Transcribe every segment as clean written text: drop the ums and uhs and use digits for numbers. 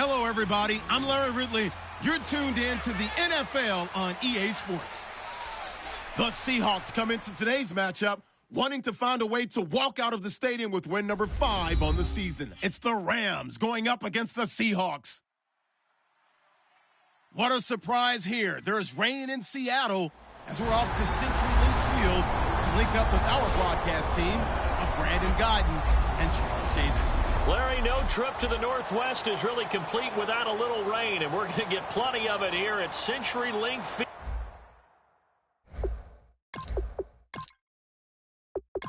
Hello, everybody. I'm Larry Ridley. You're tuned in to the NFL on EA Sports. The Seahawks come into today's matchup wanting to find a way to walk out of the stadium with win number 5 on the season. It's the Rams going up against the Seahawks. What a surprise here. There's rain in Seattle as we're off to CenturyLink Field to link up with our broadcast team of Brandon Guyton and Charles Davis. Larry, no trip to the Northwest is really complete without a little rain, and we're going to get plenty of it here at CenturyLink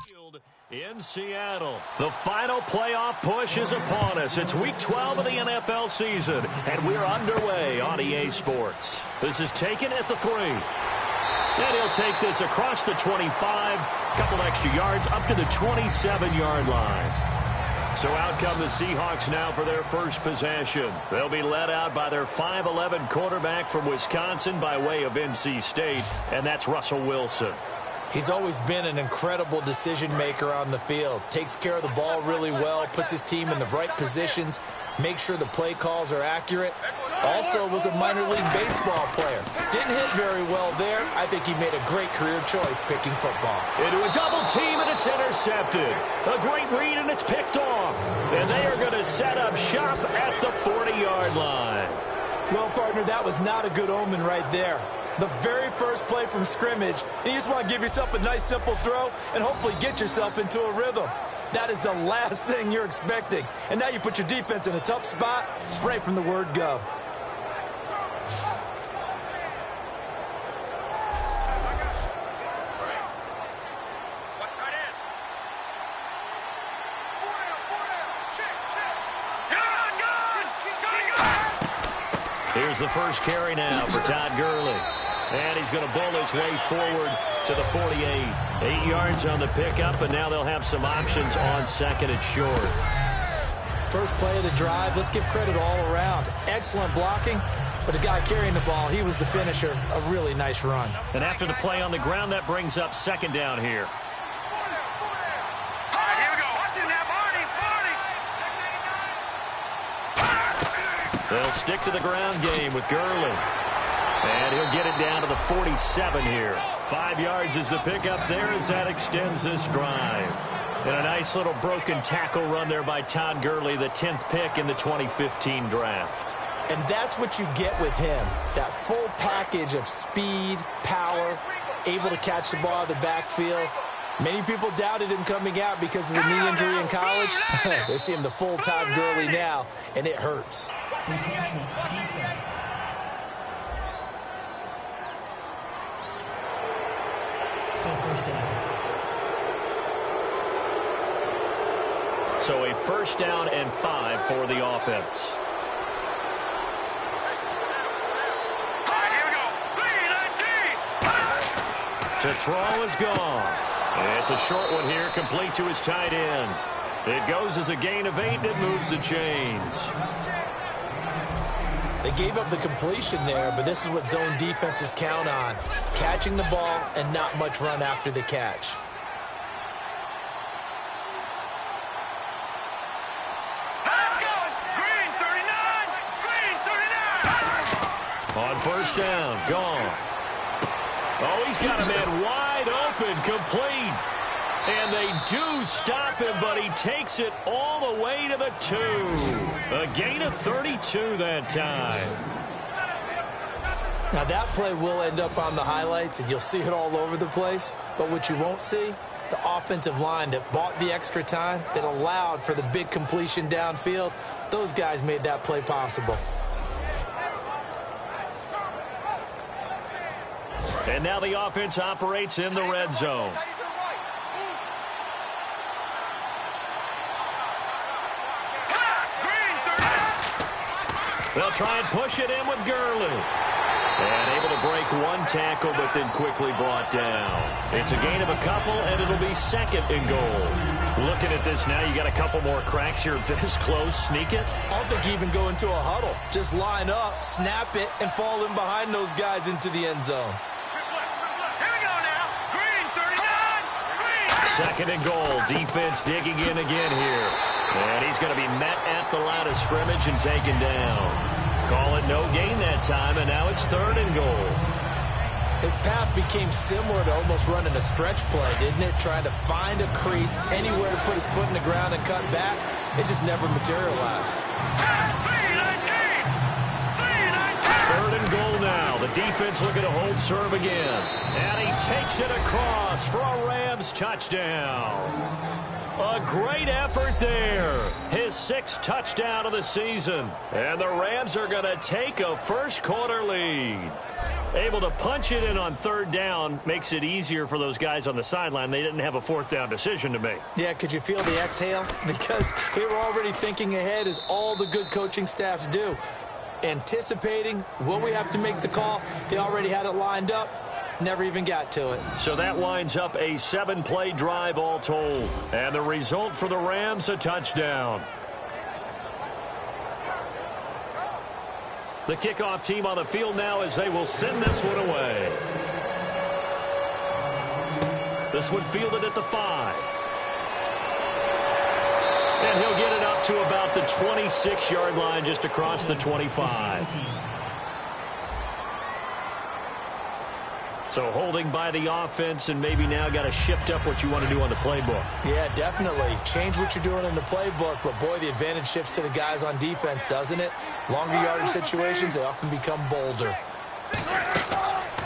Field in Seattle. The final playoff push is upon us. It's Week 12 of the NFL season, and we're underway on EA Sports. This is taken at the 3. And he'll take this across the 25, couple extra yards up to the 27-yard line. So out come the Seahawks now for their first possession. They'll be led out by their 5'11 quarterback from Wisconsin by way of NC State, and that's Russell Wilson. He's always been an incredible decision maker on the field. Takes care of the ball really well, puts his team in the right positions, makes sure the play calls are accurate. Also was a minor league baseball player. Didn't hit very well there. I think he made a great career choice picking football. Into a double team, and it's intercepted. A great read, and it's picked off. And they are going to set up shop at the 40-yard line. Well, partner, that was not a good omen right there. The very first play from scrimmage, and you just want to give yourself a nice, simple throw and hopefully get yourself into a rhythm. That is the last thing you're expecting. And now you put your defense in a tough spot right from the word go. Here's the first carry now for Todd Gurley. And he's going to bowl his way forward to the 48. 8 yards on the pickup, and now they'll have some options on second and short. First play of the drive, let's give credit all around. Excellent blocking, but the guy carrying the ball, he was the finisher. A really nice run. And after the play on the ground, that brings up second down here. They'll stick to the ground game with Gurley. And he'll get it down to the 47 here. 5 yards is the pickup there as that extends this drive. And a nice little broken tackle run there by Todd Gurley, the 10th pick in the 2015 draft. And that's what you get with him. That full package of speed, power, able to catch the ball in the backfield. Many people doubted him coming out because of the knee injury in college. They're seeing the full Todd Gurley now, and it hurts. Encroachment, defense. Still first down. So a first down and 5 for the offense. To throw is gone. And it's a short one here, complete to his tight end. It goes as a gain of 8, and it moves the chains. They gave up the completion there, but this is what zone defenses count on. Catching the ball and not much run after the catch. On first down, gone. Oh, he's got a man wide open, complete. And they do stop him, but he takes it all the way to the 2. A gain of 32 that time. Now that play will end up on the highlights, and you'll see it all over the place. But what you won't see, the offensive line that bought the extra time, that allowed for the big completion downfield, those guys made that play possible. And now the offense operates in the red zone. They'll try and push it in with Gurley. And able to break one tackle, but then quickly brought down. It's a gain of a couple, and it'll be second and goal. Looking at this now, you got a couple more cracks here. This close, sneak it. I don't think you even go into a huddle. Just line up, snap it, and fall in behind those guys into the end zone. Here we go now. Green, 39. Green. Second and goal. Defense digging in again here. And he's going to be met at the line of scrimmage and taken down. Call it no gain that time, and now it's 3rd and goal. His path became similar to almost running a stretch play, didn't it? Trying to find a crease, anywhere to put his foot in the ground and cut back. It just never materialized. 3rd and goal now. The defense looking to hold serve again. And he takes it across for a Rams touchdown. A great effort there. His 6th touchdown of the season. And the Rams are going to take a first-quarter lead. Able to punch it in on 3rd down makes it easier for those guys on the sideline. They didn't have a 4th down decision to make. Yeah, could you feel the exhale? Because they were already thinking ahead, as all the good coaching staffs do. Anticipating, will we have to make the call? They already had it lined up. Never even got to it. So that winds up a 7-play drive all told. And the result for the Rams, a touchdown. The kickoff team on the field now as they will send this one away. This one fielded at the 5. And he'll get it up to about the 26-yard line, just across the 25. So holding by the offense, and maybe now got to shift up what you want to do on the playbook. Yeah, definitely. Change what you're doing in the playbook, but boy, the advantage shifts to the guys on defense, doesn't it? Longer yardage situations, they often become bolder.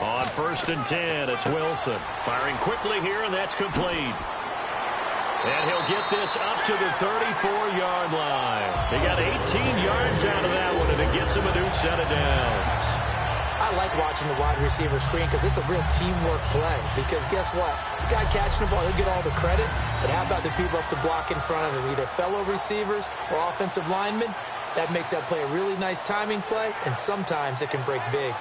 On 1st and 10, it's Wilson. Firing quickly here, and that's complete. And he'll get this up to the 34-yard line. He got 18 yards out of that one, and it gets him a new set of downs. I like watching the wide receiver screen because it's a real teamwork play. Because guess what? The guy catching the ball, he'll get all the credit. But how about the people up to block in front of him, either fellow receivers or offensive linemen? That makes that play a really nice timing play, and sometimes it can break big.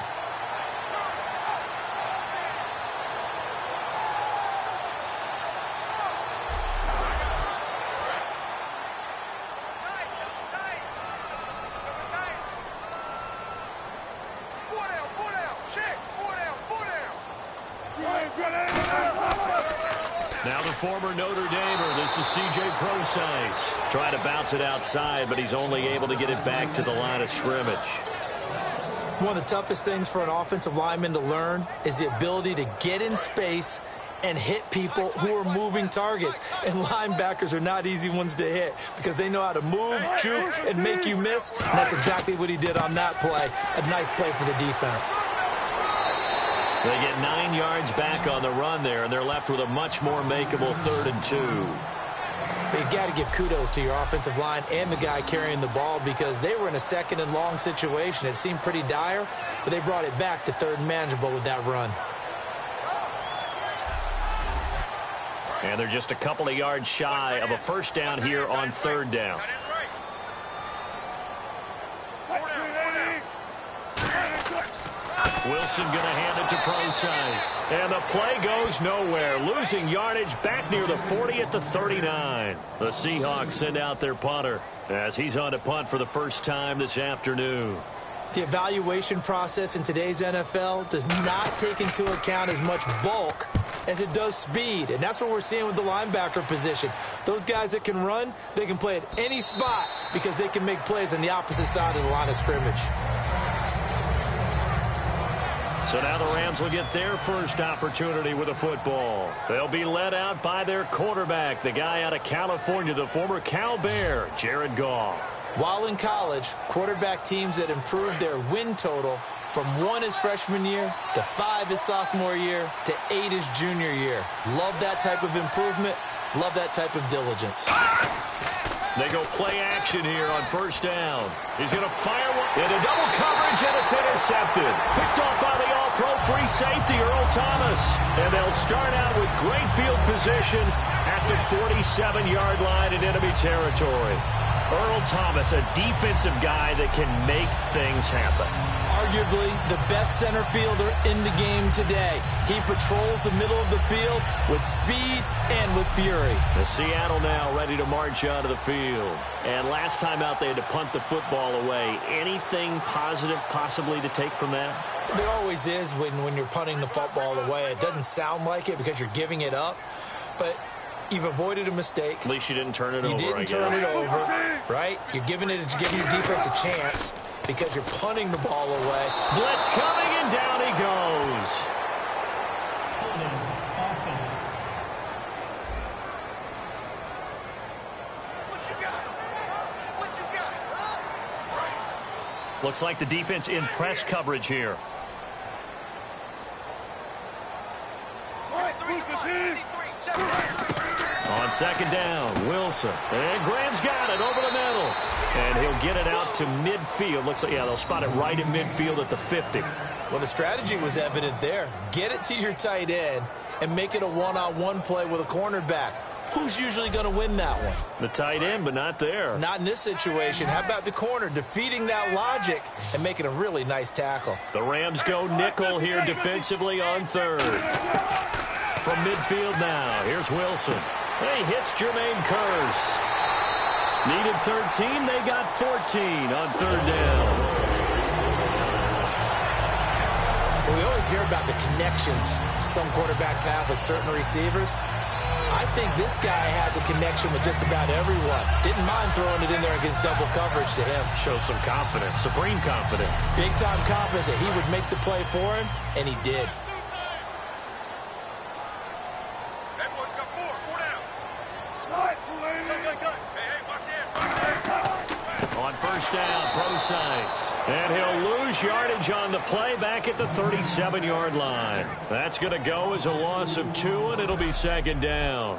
Now the former Notre Damer, this is C.J. Prosise. Trying to bounce it outside, but he's only able to get it back to the line of scrimmage. One of the toughest things for an offensive lineman to learn is the ability to get in space and hit people who are moving targets. And linebackers are not easy ones to hit because they know how to move, juke, and make you miss. And that's exactly what he did on that play. A nice play for the defense. They get 9 yards back on the run there, and they're left with a much more makeable 3rd and 2. You've got to give kudos to your offensive line and the guy carrying the ball because they were in a 2nd and long situation. It seemed pretty dire, but they brought it back to 3rd and manageable with that run. And they're just a couple of yards shy of a first down here on 3rd down. Wilson going to hand it to Prosise. And the play goes nowhere. Losing yardage back near the 40 at the 39. The Seahawks send out their punter as he's on to punt for the first time this afternoon. The evaluation process in today's NFL does not take into account as much bulk as it does speed. And that's what we're seeing with the linebacker position. Those guys that can run, they can play at any spot because they can make plays on the opposite side of the line of scrimmage. So now the Rams will get their first opportunity with a football. They'll be led out by their quarterback, the guy out of California, the former Cal Bear, Jared Goff. While in college, quarterback teams that improved their win total from 1 his freshman year to 5 his sophomore year to 8 his junior year. Love that type of improvement. Love that type of diligence. They go play action here on first down. He's going to fire one into double coverage, and it's intercepted. Picked off by the all-pro free safety, Earl Thomas. And they'll start out with great field position at the 47-yard line in enemy territory. Earl Thomas, a defensive guy that can make things happen. Arguably the best center fielder in the game today. He patrols the middle of the field with speed and with fury. The Seattle now ready to march out of the field. And last time out they had to punt the football away. Anything positive possibly to take from that? There always is when you're punting the football away. It doesn't sound like it because you're giving it up. But You've avoided a mistake. At least you didn't turn it over, You didn't turn it over, right? You're giving your defense a chance because you're punting the ball away. Blitz coming, and down he goes. Holding offense. Looks like the defense in press coverage here. On second down, Wilson. And Graham's got it over the middle. And he'll get it out to midfield. Looks like, yeah, they'll spot it right in midfield at the 50. Well, the strategy was evident there. Get it to your tight end and make it a one-on-one play with a cornerback. Who's usually going to win that one? The tight end, but not there. Not in this situation. How about the corner defeating that logic and making a really nice tackle? The Rams go nickel here defensively on third. From midfield now, here's Wilson. He hits Jermaine Kearse. Needed 13, they got 14 on third down. Well, we always hear about the connections some quarterbacks have with certain receivers. I think this guy has a connection with just about everyone. Didn't mind throwing it in there against double coverage to him. Shows some confidence, supreme confidence. Big-time confidence that he would make the play for him, and he did. On first down, Procise. And he'll lose yardage on the play back at the 37-yard line. That's going to go as a loss of 2, and it'll be second down.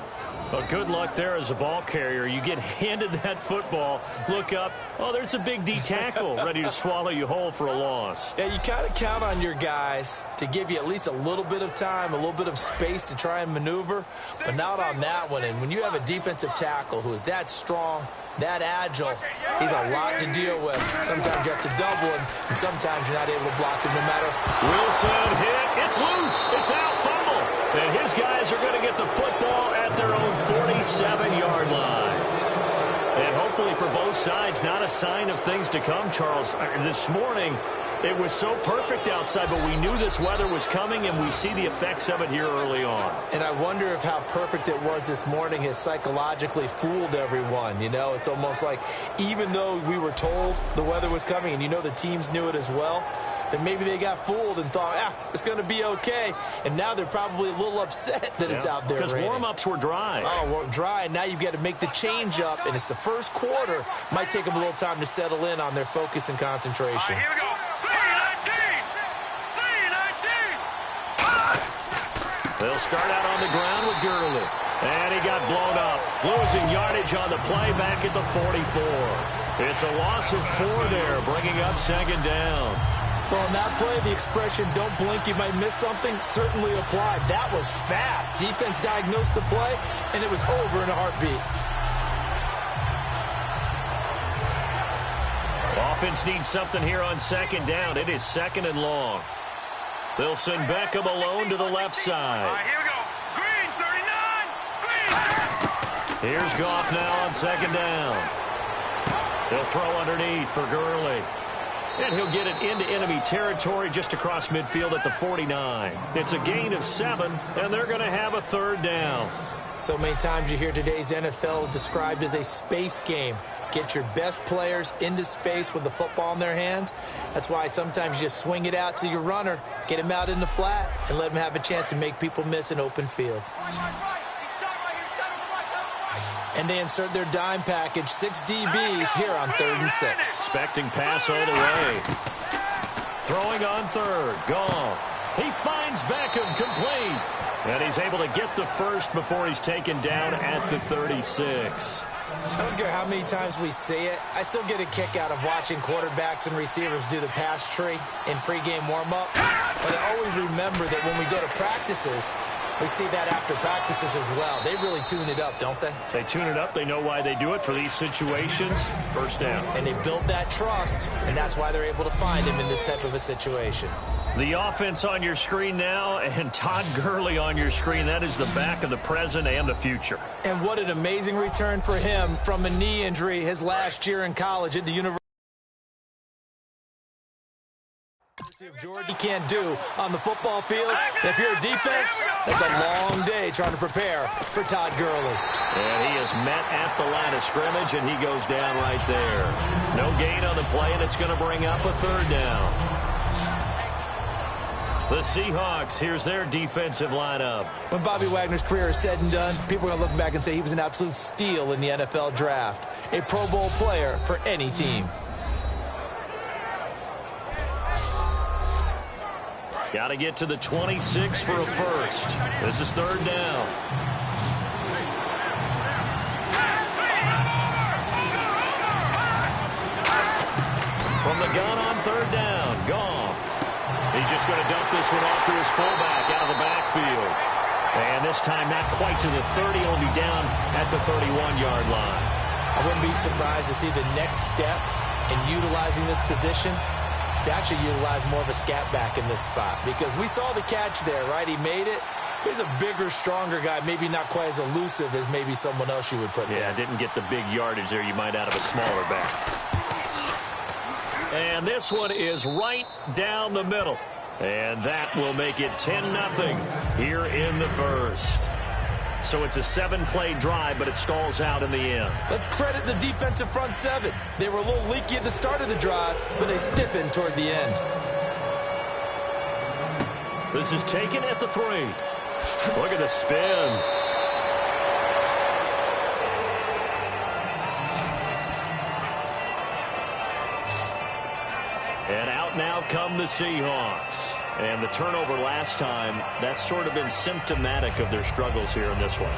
Well, good luck there as a ball carrier. You get handed that football, look up, oh, there's a big D tackle ready to swallow you whole for a loss. Yeah, you kind of count on your guys to give you at least a little bit of time, a little bit of space to try and maneuver, but not on that one. And when you have a defensive tackle who is that strong, that agile, he's a lot to deal with. Sometimes you have to double him, and sometimes you're not able to block him no matter. Wilson hit. It's loose. It's out. Fumble. And his guys are going to get the football at their own 47-yard line. And hopefully for both sides, not a sign of things to come, Charles. This morning, it was so perfect outside, but we knew this weather was coming, and we see the effects of it here early on. And I wonder if how perfect it was this morning has psychologically fooled everyone. You know, it's almost like even though we were told the weather was coming, and you know the teams knew it as well, that maybe they got fooled and thought, it's going to be okay. And now they're probably a little upset that it's out there because raining. Warm-ups were dry. Oh, well, dry. Now you've got to make the change up, and it's the first quarter. Might take them a little time to settle in on their focus and concentration. All right, here we go. 3-19. They'll start out on the ground with Gurley. And he got blown up. Losing yardage on the play back at the 44. It's a loss of 4 there, bringing up second down. Well, in that play, the expression, don't blink, you might miss something, certainly applied. That was fast. Defense diagnosed the play, and it was over in a heartbeat. Offense needs something here on second down. It is second and long. They'll send Beckham alone to the left side. All right, here we go. Green, 39. Green. Here's Goff now on second down. He'll throw underneath for Gurley. And he'll get it into enemy territory just across midfield at the 49. It's a gain of 7, and they're going to have a third down. So many times you hear today's NFL described as a space game. Get your best players into space with the football in their hands. That's why sometimes you just swing it out to your runner, get him out in the flat, and let him have a chance to make people miss an open field. And they insert their dime package, 6 DBs here on 3rd and 6. Expecting pass all the way. Throwing on third. Goff. He finds Beckham complete. And he's able to get the first before he's taken down at the 36. I don't care how many times we see it. I still get a kick out of watching quarterbacks and receivers do the pass tree in pregame warm-up. But I always remember that when we go to practices, we see that after practices as well. They really tune it up, don't they? They tune it up. They know why they do it for these situations. First down. And they build that trust, and that's why they're able to find him in this type of a situation. The offense on your screen now, and Todd Gurley on your screen. That is the back of the present and the future. And what an amazing return for him from a knee injury his last year in college at the University University of Georgia can't do on the football field. If you're a defense, that's a long day trying to prepare for Todd Gurley. And he is met at the line of scrimmage, and he goes down right there. No gain on the play, and it's going to bring up a third down. The Seahawks, here's their defensive lineup. When Bobby Wagner's career is said and done, people are going to look back and say he was an absolute steal in the NFL draft. A Pro Bowl player for any team. Got to get to the 26 for a first. This is third down. From the gun on third down, Goff. He's just going to dump this one off to his fullback out of the backfield. And this time not quite to the 30, only down at the 31-yard line. I wouldn't be surprised to see the next step in utilizing this position is to actually utilize more of a scat back in this spot. Because we saw the catch there, right? He made it. He's a bigger, stronger guy, maybe not quite as elusive as maybe someone else you would put there. Yeah, didn't get the big yardage there you might out of a smaller back. And this one is right down the middle. And that will make it 10-0 here in the first. So it's a 7-play drive, but it stalls out in the end. Let's credit the defensive front seven. They were a little leaky at the start of the drive, but they stiffened toward the end. This is taken at the 3. Look at the spin. And out now come the Seahawks. And the turnover last time, that's sort of been symptomatic of their struggles here in this one.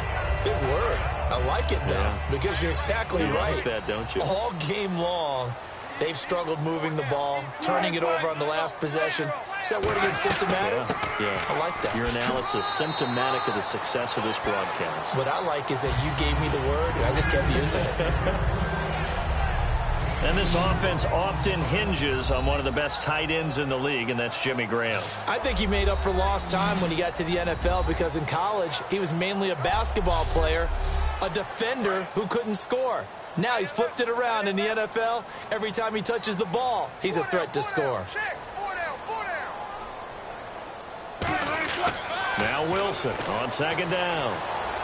Good word. I like it, though, because you're exactly right. You like that, don't you? All game long, they've struggled moving the ball, turning it over on the last possession. Is that word again, symptomatic? Yeah. I like that. Your analysis, symptomatic of the success of this broadcast. What I like is that you gave me the word, and I just kept using it. And this offense often hinges on one of the best tight ends in the league, and that's Jimmy Graham. I think he made up for lost time when he got to the NFL because in college, he was mainly a basketball player, a defender who couldn't score. Now he's flipped it around in the NFL. Every time he touches the ball, he's a threat to score. Now Wilson on second down.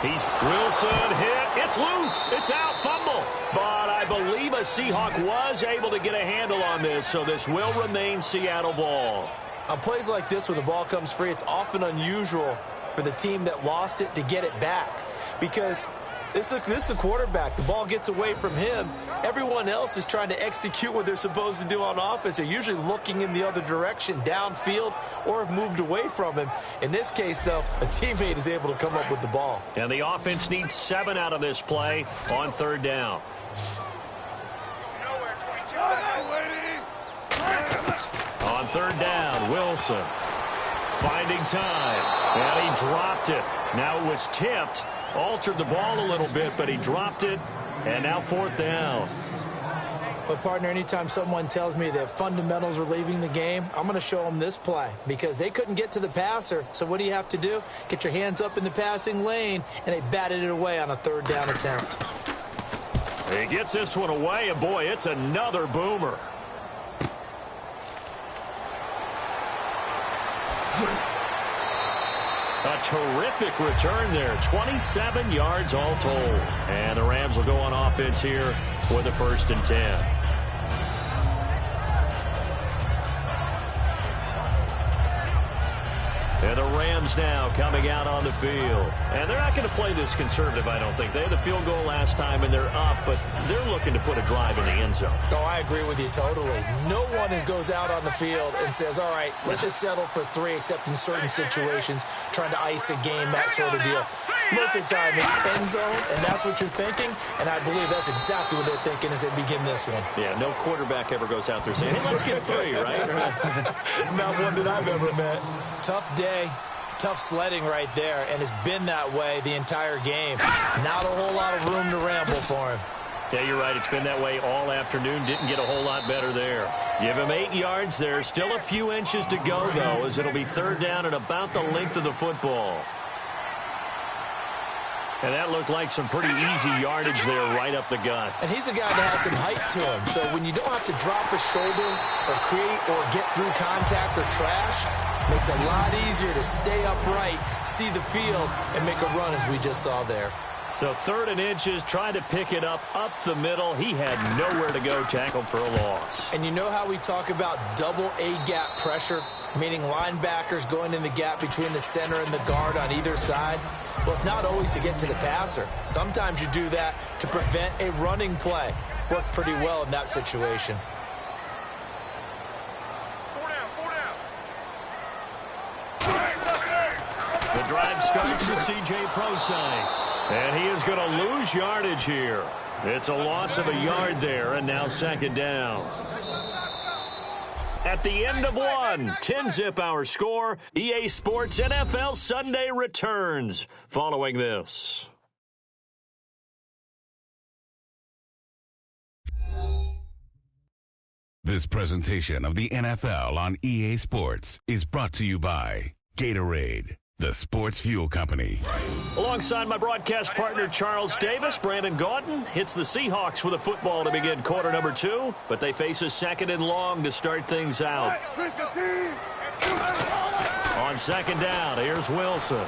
Wilson hit. It's loose. It's out. Fumble. But I believe a Seahawk was able to get a handle on this, so this will remain Seattle ball. On plays like this, when the ball comes free, it's often unusual for the team that lost it to get it back. Because this is the quarterback. The ball gets away from him. Everyone else is trying to execute what they're supposed to do on offense. They're usually looking in the other direction, downfield, or have moved away from him. In this case, though, a teammate is able to come up with the ball. And the offense needs 7 out of this play on third down. On third down, Wilson finding time. And he dropped it. Now it was tipped. Altered the ball a little bit, but he dropped it. And now fourth down. But, partner, anytime someone tells me that fundamentals are leaving the game, I'm going to show them this play because they couldn't get to the passer. So what do you have to do? Get your hands up in the passing lane, and they batted it away on a third down attempt. He gets this one away, and, boy, it's another boomer. A terrific return there. 27 yards all told. And the Rams will go on offense here for the 1st and 10. And the Rams now coming out on the field. And they're not going to play this conservative, I don't think. They had the field goal last time, and they're up, but they're looking to put a drive in the end zone. Oh, I agree with you totally. No one goes out on the field and says, all right, let's just settle for 3, except in certain situations, trying to ice a game, that sort of deal. Most of the time, it's end zone, and that's what you're thinking, and I believe that's exactly what they're thinking as they begin this one. Yeah, no quarterback ever goes out there saying, hey, let's get 3, right? Not one that I've ever met. Tough day, tough sledding right there, and it's been that way the entire game. Not a whole lot of room to ramble for him. Yeah, you're right. It's been that way all afternoon. Didn't get a whole lot better there. Give him 8 yards there. Still a few inches to go, though, as it'll be third down and about the length of the football. And that looked like some pretty easy yardage there right up the gut. And he's a guy that has some height to him. So when you don't have to drop a shoulder or create or get through contact or trash, makes it a lot easier to stay upright, see the field, and make a run as we just saw there. So 3rd and inches, trying to pick it up the middle. He had nowhere to go, tackled for a loss. And you know how we talk about double A-gap pressure, meaning linebackers going in the gap between the center and the guard on either side? Well, it's not always to get to the passer. Sometimes you do that to prevent a running play. Worked pretty well in that situation. The drive starts with C.J. Prosise. And he is going to lose yardage here. It's a loss of a yard there, and now 2nd down. At the end of 1, 10-zip our score. EA Sports NFL Sunday returns following this. This presentation of the NFL on EA Sports is brought to you by Gatorade, the sports fuel company. Alongside my broadcast partner, Charles Davis, Brandon Gaudin hits the Seahawks with a football to begin quarter number 2, but they face a 2nd and long to start things out. On 2nd down, here's Wilson.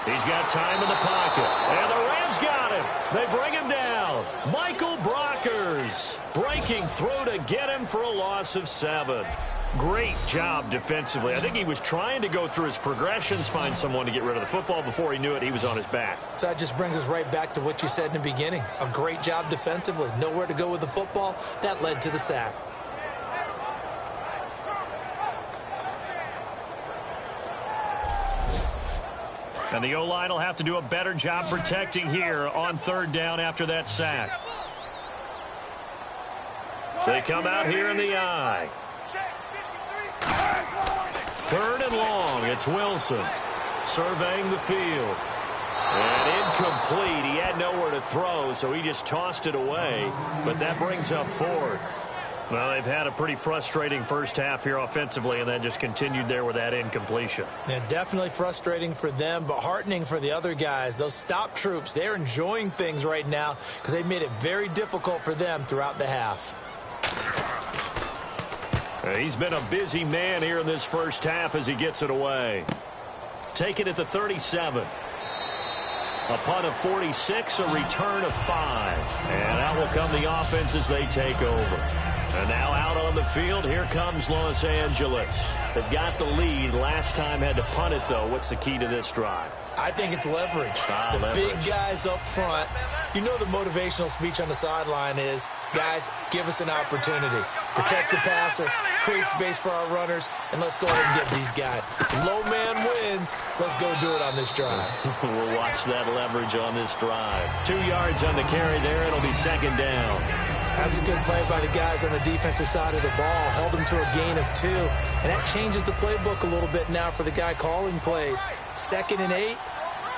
He's got time in the pocket, and the Rams got him. They bring him down. Michael Brockers breaking through to get him for a loss of 7. Great job defensively. I think he was trying to go through his progressions, find someone to get rid of the football. Before he knew it, he was on his back. So that just brings us right back to what you said in the beginning. A great job defensively. Nowhere to go with the football. That led to the sack. And the O-line will have to do a better job protecting here on 3rd down after that sack. They come out here in the I. 3rd and long. It's Wilson surveying the field. And incomplete. He had nowhere to throw, so he just tossed it away. But that brings up 4th. Well, they've had a pretty frustrating first half here offensively, and then just continued there with that incompletion. Yeah, definitely frustrating for them, but heartening for the other guys. Those stop troops, they're enjoying things right now because they made it very difficult for them throughout the half. He's been a busy man here in this first half as he gets it away. Taken at the 37. A punt of 46, a return of 5. And out will come the offense as they take over. And now out on the field, here comes Los Angeles. They've got the lead. Last time had to punt it, though. What's the key to this drive? I think it's leverage. Big guys up front. You know the motivational speech on the sideline is, guys, give us an opportunity. Protect the passer, create space for our runners, and let's go ahead and get these guys. Low man wins. Let's go do it on this drive. We'll watch that leverage on this drive. 2 yards on the carry there. It'll be 2nd down. That's a good play by the guys on the defensive side of the ball. Held them to a gain of 2. And that changes the playbook a little bit now for the guy calling plays. 2nd and 8.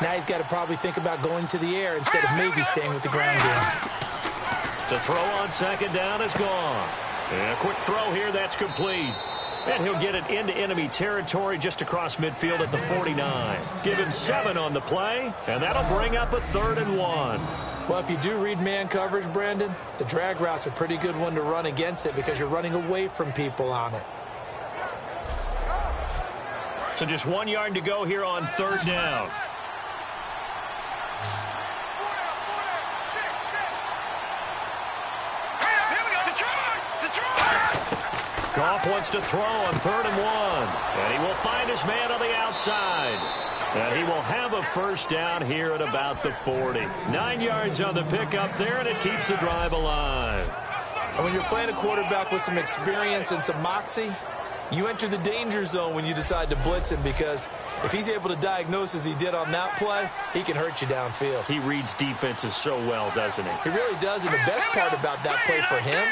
Now he's got to probably think about going to the air instead of maybe staying with the ground game. To throw on 2nd down is gone. And a quick throw here, that's complete. And he'll get it into enemy territory just across midfield at the 49. Give him 7 on the play, and that'll bring up a 3rd and 1. Well, if you do read man coverage, Brandon, the drag route's a pretty good one to run against it because you're running away from people on it. So just 1 yard to go here on 3rd down. Goff wants to throw on 3rd and 1. And he will find his man on the outside. And he will have a first down here at about the 40. 9 yards on the pickup there, and it keeps the drive alive. And when you're playing a quarterback with some experience and some moxie, you enter the danger zone when you decide to blitz him because if he's able to diagnose as he did on that play, he can hurt you downfield. He reads defenses so well, doesn't he? He really does, and the best part about that play for him,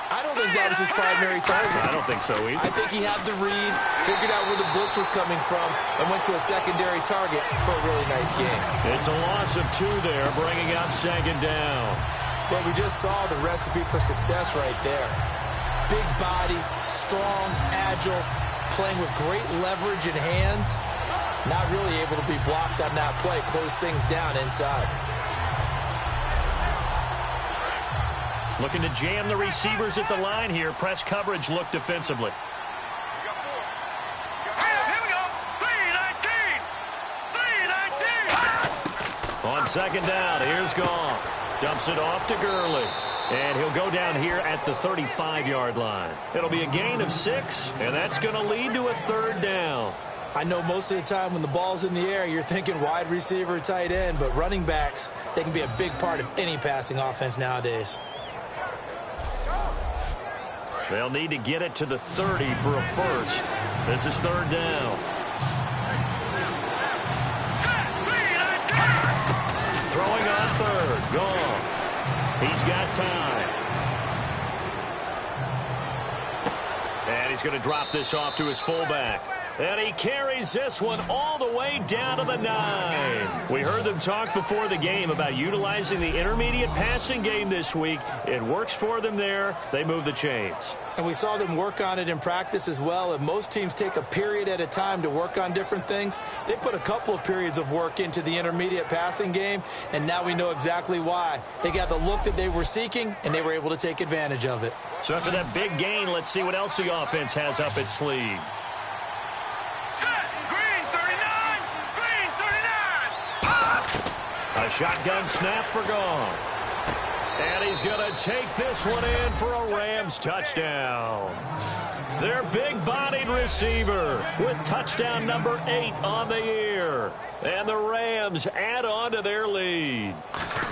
I don't think that was his primary target. I don't think so either. I think he had the read, figured out where the blitz was coming from, and went to a secondary target for a really nice game. It's a loss of 2 there, bringing up 2nd down. But we just saw the recipe for success right there. Big body, strong, agile, playing with great leverage in hands. Not really able to be blocked on that play, close things down inside. Looking to jam the receivers at the line here. Press coverage look defensively. Here we go. 3-19. On second down, here's Goff. Dumps it off to Gurley. And he'll go down here at the 35-yard line. It'll be a gain of 6, and that's going to lead to a third down. I know most of the time when the ball's in the air, you're thinking wide receiver, tight end, but running backs, they can be a big part of any passing offense nowadays. They'll need to get it to the 30 for a first. This is third down. Throwing on third. Goff. He's got time. And he's going to drop this off to his fullback. And he carries this one all the way down to the 9. We heard them talk before the game about utilizing the intermediate passing game this week. It works for them there. They move the chains. And we saw them work on it in practice as well. And most teams take a period at a time to work on different things. They put a couple of periods of work into the intermediate passing game, and now we know exactly why. They got the look that they were seeking, and they were able to take advantage of it. So after that big gain, let's see what else the offense has up its sleeve. A shotgun snap for Goff. And he's going to take this one in for a Rams touchdown. Their big-bodied receiver with touchdown number 8 on the year. And the Rams add on to their lead.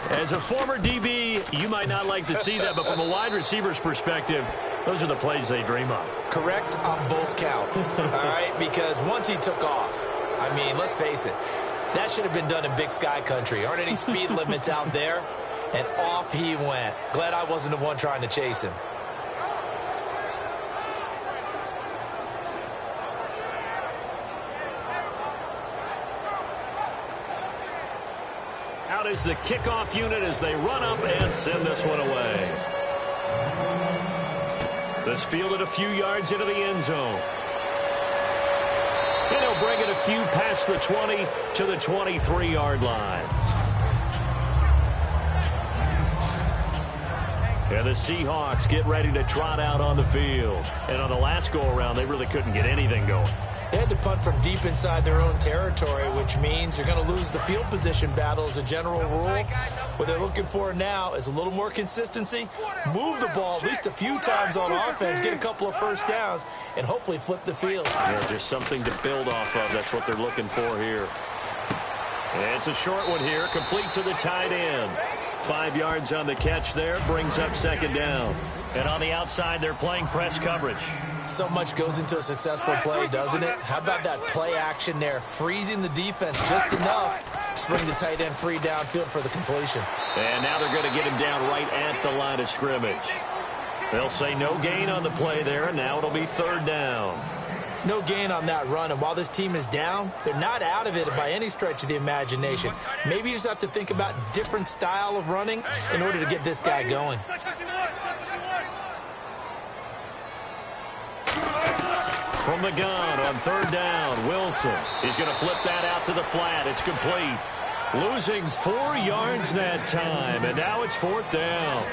As a former DB, you might not like to see that, but from a wide receiver's perspective, those are the plays they dream of. Correct on both counts, all right? Because once he took off, I mean, let's face it, that should have been done in Big Sky Country. Aren't any speed limits out there? And off he went. Glad I wasn't the one trying to chase him. Out is the kickoff unit as they run up and send this one away. This fielded a few yards into the end zone. And he'll bring it a few past the 20 to the 23-yard line. And the Seahawks get ready to trot out on the field. And on the last go-around, they really couldn't get anything going. They had to punt from deep inside their own territory, which means you're going to lose the field position battle as a general rule. What they're looking for now is a little more consistency, move the ball at least a few times on offense, get a couple of first downs, and hopefully flip the field. Yeah, just something to build off of. That's what they're looking for here. And it's a short one here, complete to the tight end. 5 yards on the catch there, brings up second down. And on the outside, they're playing press coverage. So much goes into a successful play, doesn't it? How about that play action there, freezing the defense just enough to bring the tight end free downfield for the completion. And now they're going to get him down right at the line of scrimmage. They'll say no gain on the play there, and now it'll be third down. No gain on that run, and while this team is down, they're not out of it by any stretch of the imagination. Maybe you just have to think about different style of running in order to get this guy going. From the gun on third down, Wilson. He's going to flip that out to the flat. It's complete. Losing 4 yards that time, and now it's fourth down.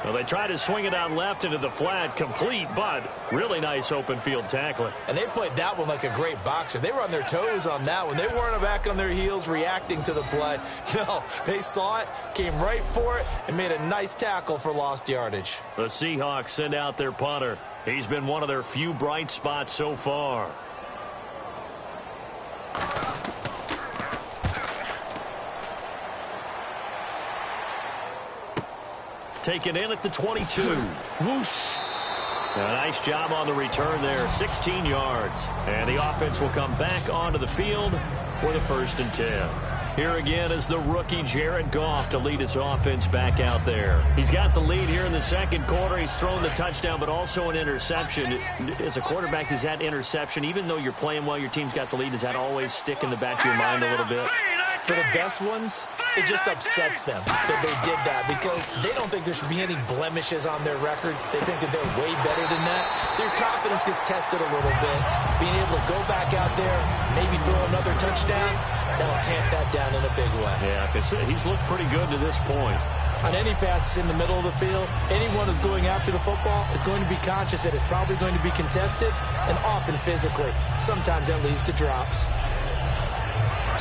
Well, they try to swing it out left into the flat, complete, but really nice open field tackling. And they played that one like a great boxer. They were on their toes on that one. They weren't back on their heels reacting to the play. No, they saw it, came right for it, and made a nice tackle for lost yardage. The Seahawks send out their punter. He's been one of their few bright spots so far. Taken in at the 22. Whoosh. A nice job on the return there, 16 yards. And the offense will come back onto the field for the 1st and 10. Here again is the rookie Jared Goff to lead his offense back out there. He's got the lead here in the second quarter. He's thrown the touchdown, but also an interception. As a quarterback, does that interception, even though you're playing well, your team's got the lead, does that always stick in the back of your mind a little bit? For the best ones, it just upsets them that they did that because they don't think there should be any blemishes on their record. They think that they're way better than that. So your confidence gets tested a little bit. Being able to go back out there, maybe throw another touchdown, that'll tamp that down in a big way. Yeah, because he's looked pretty good to this point. On any passes in the middle of the field, anyone who's going after the football is going to be conscious that it's probably going to be contested and often physically. Sometimes that leads to drops.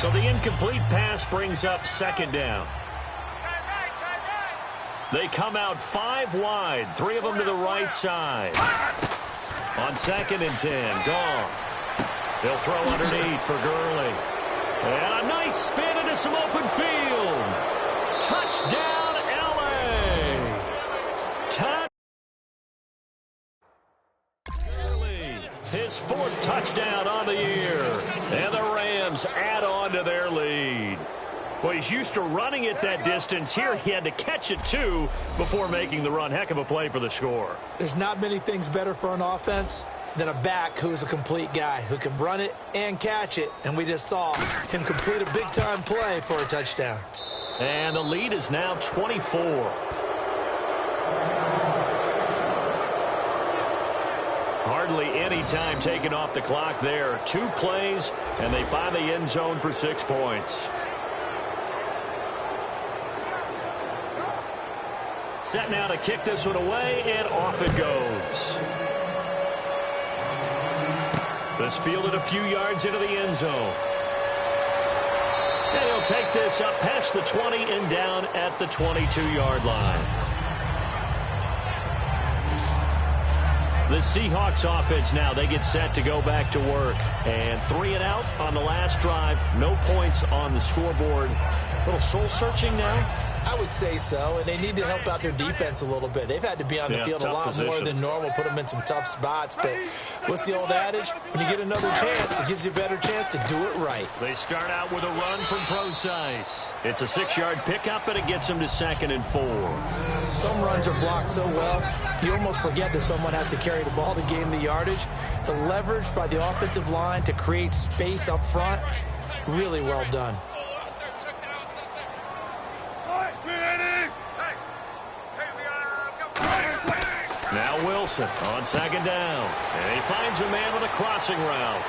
So the incomplete pass brings up second down. They come out 5 wide, 3 of them to the right side. On 2nd and 10, Goff. They'll throw underneath for Gurley. And a nice spin into some open field. Touchdown, L.A. Gurley, his 4th touchdown on the year. And the Rams add on to their lead. Well, he's used to running it that distance. Here he had to catch it, too, before making the run. Heck of a play for the score. There's not many things better for an offense than a back who's a complete guy who can run it and catch it. And we just saw him complete a big-time play for a touchdown. And the lead is now 24. Hardly any time taken off the clock there. 2 plays, and they find the end zone for 6 points. Set now to kick this one away, and off it goes. This fielded a few yards into the end zone. And he'll take this up past the 20 and down at the 22-yard line. The Seahawks offense now, they get set to go back to work. And 3 and out on the last drive. No points on the scoreboard. A little soul-searching now. I would say so, and they need to help out their defense a little bit. They've had to be on the field a lot more than normal, put them in some tough spots. But what's the old adage? When you get another chance, it gives you a better chance to do it right. They start out with a run from Procise. It's a 6-yard pickup, and it gets them to 2nd and 4. Some runs are blocked so well, you almost forget that someone has to carry the ball to gain the yardage. The leverage by the offensive line to create space up front, really well done. Now Wilson on 2nd down. And he finds a man with a crossing route.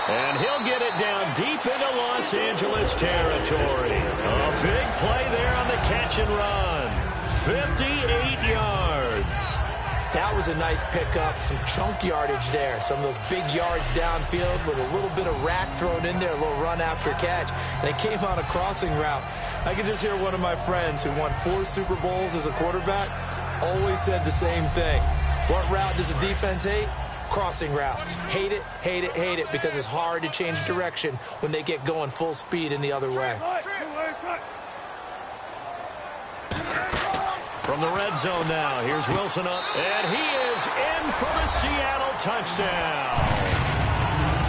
And he'll get it down deep into Los Angeles territory. A big play there on the catch and run. 58 yards. That was a nice pickup, some chunk yardage there. Some of those big yards downfield with a little bit of rack thrown in there, a little run after catch. And it came on a crossing route. I could just hear one of my friends who won 4 Super Bowls as a quarterback always said the same thing. What route does a defense hate? Crossing route. Hate it, hate it, hate it, because it's hard to change direction when they get going full speed in the other way. From the red zone now, here's Wilson up, and he is in for the Seattle touchdown.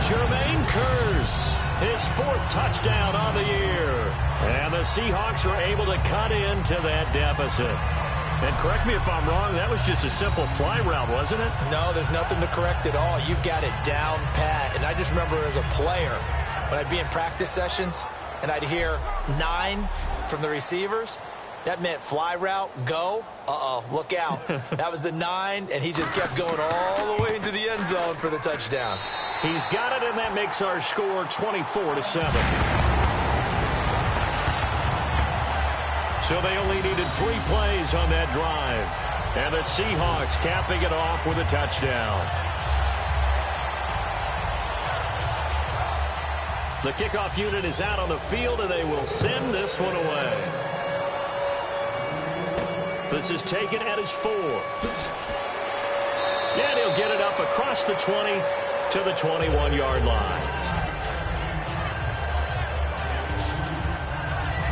Jermaine Kearse, his 4th touchdown on the year. And the Seahawks are able to cut into that deficit. And correct me if I'm wrong, that was just a simple fly route, wasn't it? No, there's nothing to correct at all. You've got it down pat. And I just remember as a player, when I'd be in practice sessions, and I'd hear 9 from the receivers, that meant fly route, go. Uh-oh, look out. That was the 9, and he just kept going all the way into the end zone for the touchdown. He's got it, and that makes our score 24-7. So they only needed 3 plays on that drive. And the Seahawks capping it off with a touchdown. The kickoff unit is out on the field, and they will send this one away. This is taken at his 4. And he'll get it up across the 20 to the 21-yard line.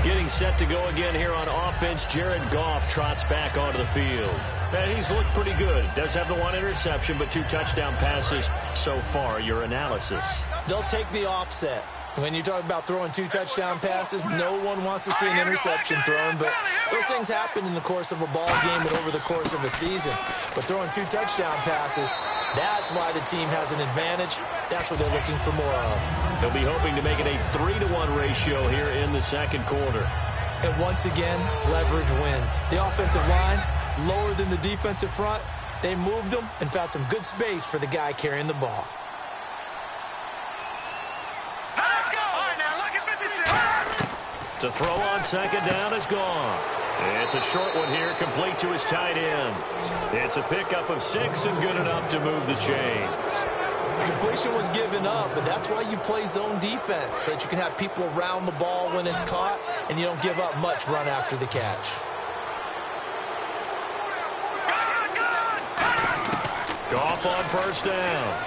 Getting set to go again here on offense, Jared Goff trots back onto the field. And he's looked pretty good. Does have the 1 interception, but 2 touchdown passes so far. Your analysis. They'll take the offset. When you talk about throwing 2 touchdown passes, no one wants to see an interception thrown, but those things happen in the course of a ball game and over the course of a season. But throwing 2 touchdown passes, that's why the team has an advantage. That's what they're looking for more of. They'll be hoping to make it a 3-to-1 ratio here in the 2nd quarter. And once again, leverage wins. The offensive line, lower than the defensive front, they moved them and found some good space for the guy carrying the ball. To throw on second down is Goff. It's a short one here, complete to his tight end. It's a pickup of 6 and good enough to move the chains. Completion was given up, but that's why you play zone defense, so that you can have people around the ball when it's caught, and you don't give up much run after the catch. Goff on first down.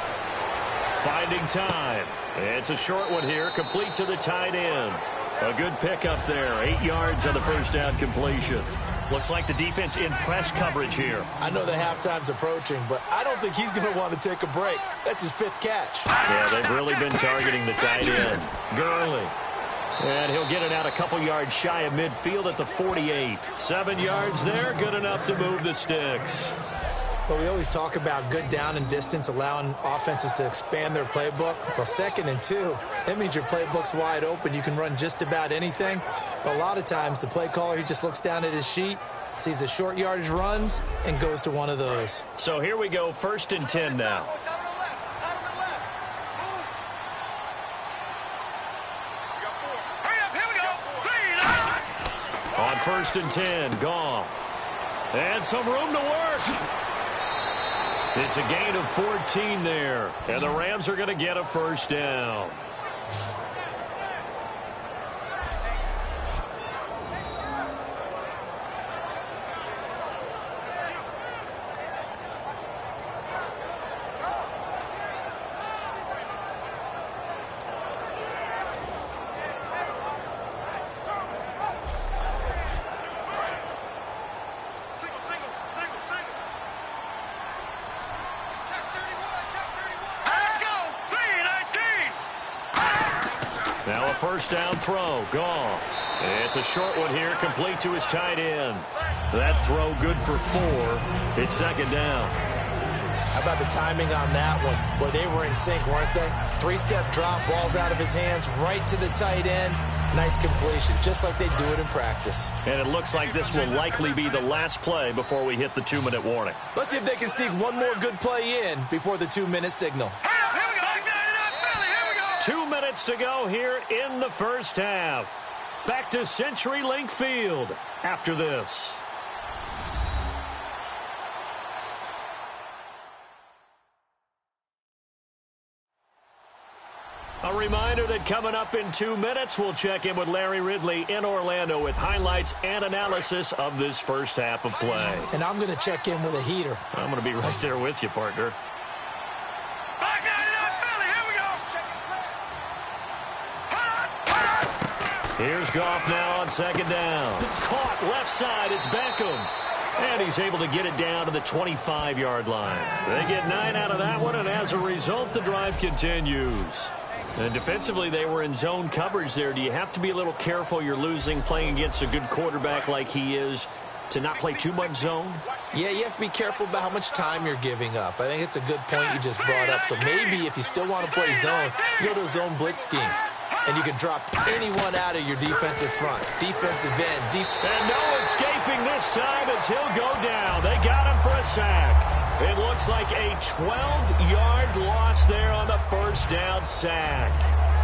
Finding time. It's a short one here, complete to the tight end. A good pickup there, 8 yards on the first down completion. Looks like the defense in press coverage here. I know the halftime's approaching, but I don't think he's going to want to take a break. That's his 5th catch. Yeah, they've really been targeting the tight end. Gurley. And he'll get it out a couple yards shy of midfield at the 48. 7 yards there, good enough to move the sticks. But we always talk about good down and distance, allowing offenses to expand their playbook. Well, 2nd and 2, that means your playbook's wide open. You can run just about anything. But a lot of times, the play caller, he just looks down at his sheet, sees the short yardage runs, and goes to one of those. So here we go, 1st and 10 now. On 1st and 10, Goff. And some room to work. It's a gain of 14 there, and the Rams are going to get a first down. Now a first down throw. Goff. It's a short one here, complete to his tight end. That throw good for 4. It's 2nd down. How about the timing on that one? Boy, they were in sync, weren't they? 3-step drop, ball's out of his hands, right to the tight end. Nice completion, just like they do it in practice. And it looks like this will likely be the last play before we hit the 2-minute warning. Let's see if they can sneak one more good play in before the 2-minute signal. 2 minutes to go here in the first half. Back to CenturyLink Field after this. A reminder that coming up in 2 minutes, we'll check in with Larry Ridley in Orlando with highlights and analysis of this first half of play. And I'm going to check in with a heater. I'm going to be right there with you, partner. Here's Goff now on 2nd down. Caught left side. It's Beckham. And he's able to get it down to the 25-yard line. They get 9 out of that one, and as a result, the drive continues. And defensively, they were in zone coverage there. Do you have to be a little careful? You're losing playing against a good quarterback like he is to not play too much zone? Yeah, you have to be careful about how much time you're giving up. I think it's a good point you just brought up. So maybe if you still want to play zone, you go to a zone blitz scheme. And you can drop anyone out of your defensive front. Defensive end. And no escaping this time as he'll go down. They got him for a sack. It looks like a 12-yard loss there on the first down sack.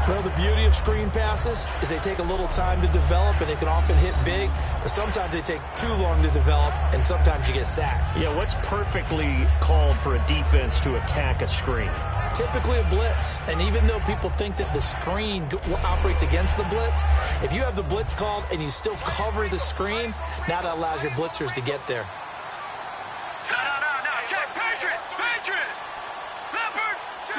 Well, the beauty of screen passes is they take a little time to develop, and they can often hit big, but sometimes they take too long to develop, and sometimes you get sacked. Yeah, what's perfectly called for a defense to attack a screen? Typically a blitz, and even though people think that the screen operates against the blitz, if you have the blitz called and you still cover the screen, now that allows your blitzers to get there. No, check, Patriot! Leopard! Check!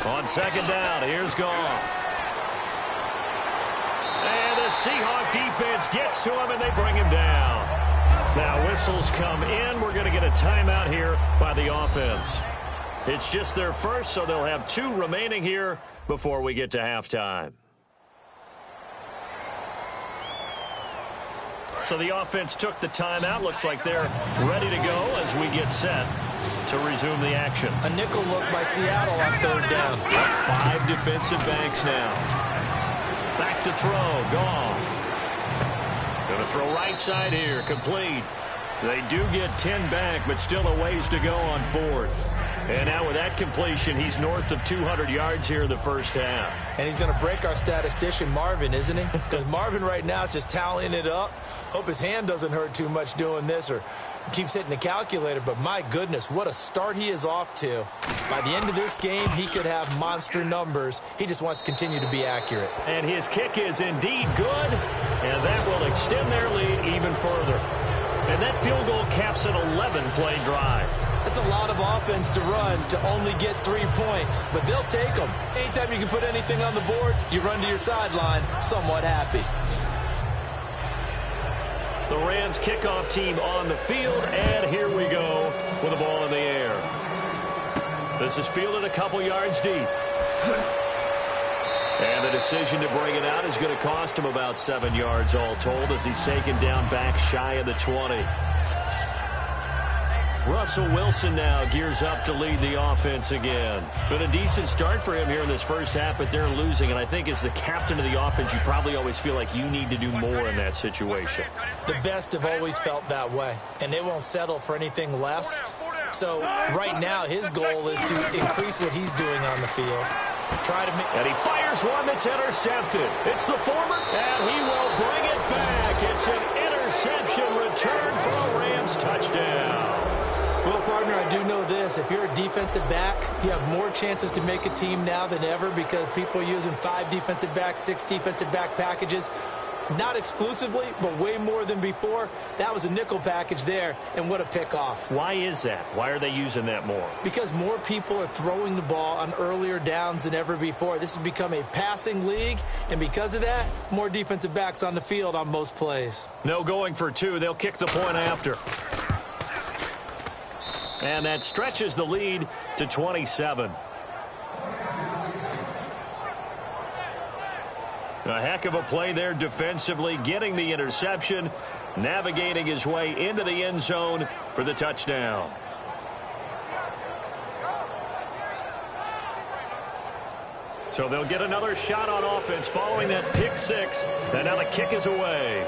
On 2nd down, here's Goff. And the Seahawk defense gets to him, and they bring him down. Now, whistles come in. We're going to get a timeout here by the offense. It's just their first, so they'll have 2 remaining here before we get to halftime. So the offense took the timeout. Looks like they're ready to go as we get set to resume the action. A nickel look by Seattle on 3rd down. 5 defensive backs now. Back to throw. Goff. Going to throw right side here. Complete. They do get 10 back, but still a ways to go on 4th. And now with that completion, he's north of 200 yards here in the first half. And he's going to break our statistician, Marvin, isn't he? Because Marvin right now is just tallying it up. Hope his hand doesn't hurt too much doing this or keeps hitting the calculator. But my goodness, what a start he is off to. By the end of this game, he could have monster numbers. He just wants to continue to be accurate. And his kick is indeed good, and that will extend their lead even further. And that field goal caps an 11-play drive. That's a lot of offense to run to only get 3 points, but they'll take them. Anytime you can put anything on the board, you run to your sideline somewhat happy. The Rams kickoff team on the field, and here we go with the ball in the air. This is fielded a couple yards deep. And the decision to bring it out is going to cost him about 7 yards all told as he's taken down back shy of the 20. Russell Wilson now gears up to lead the offense again. Been a decent start for him here in this first half, but they're losing. And I think as the captain of the offense, you probably always feel like you need to do more in that situation. The best have always felt that way, and they won't settle for anything less. So right now his goal is to increase what he's doing on the field. Try to make, and he fires one that's intercepted. It's the former, and he will bring it back. It's an interception return for a Rams touchdown. Well, partner, I do know this. If you're a defensive back, you have more chances to make a team now than ever because people are using 5 defensive backs, 6 defensive back packages. Not exclusively, but way more than before. That was a nickel package there, and what a pickoff. Why is that? Why are they using that more? Because more people are throwing the ball on earlier downs than ever before. This has become a passing league, and because of that, more defensive backs on the field on most plays. No going for 2. They'll kick the point after. And that stretches the lead to 27. A heck of a play there defensively, getting the interception, navigating his way into the end zone for the touchdown. So they'll get another shot on offense following that pick 6. And now the kick is away.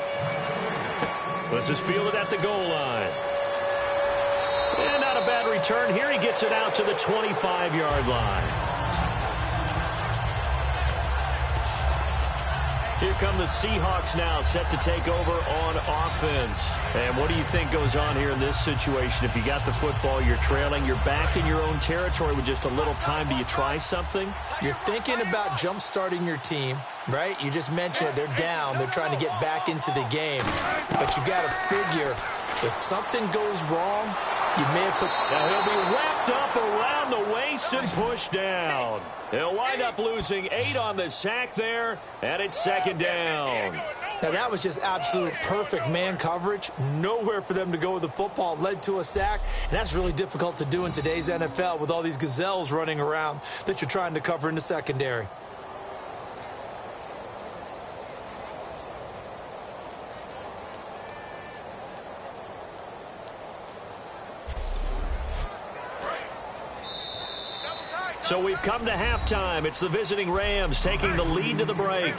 This is fielded at the goal line. And not a bad return here. He gets it out to the 25-yard line. Here come the Seahawks now, set to take over on offense. And what do you think goes on here in this situation? If you got the football, you're trailing, you're back in your own territory with just a little time. Do you try something? You're thinking about jump-starting your team, right? You just mentioned it. They're down. They're trying to get back into the game. But you got to figure if something goes wrong, you may have put... Now he'll be wrapped up around the waist and pushed down. He'll wind up losing 8 on the sack there, and it's second down. Now that was just absolute perfect man coverage. Nowhere for them to go with the football. Led to a sack, and that's really difficult to do in today's NFL with all these gazelles running around that you're trying to cover in the secondary. So we've come to halftime. It's the visiting Rams taking the lead to the break.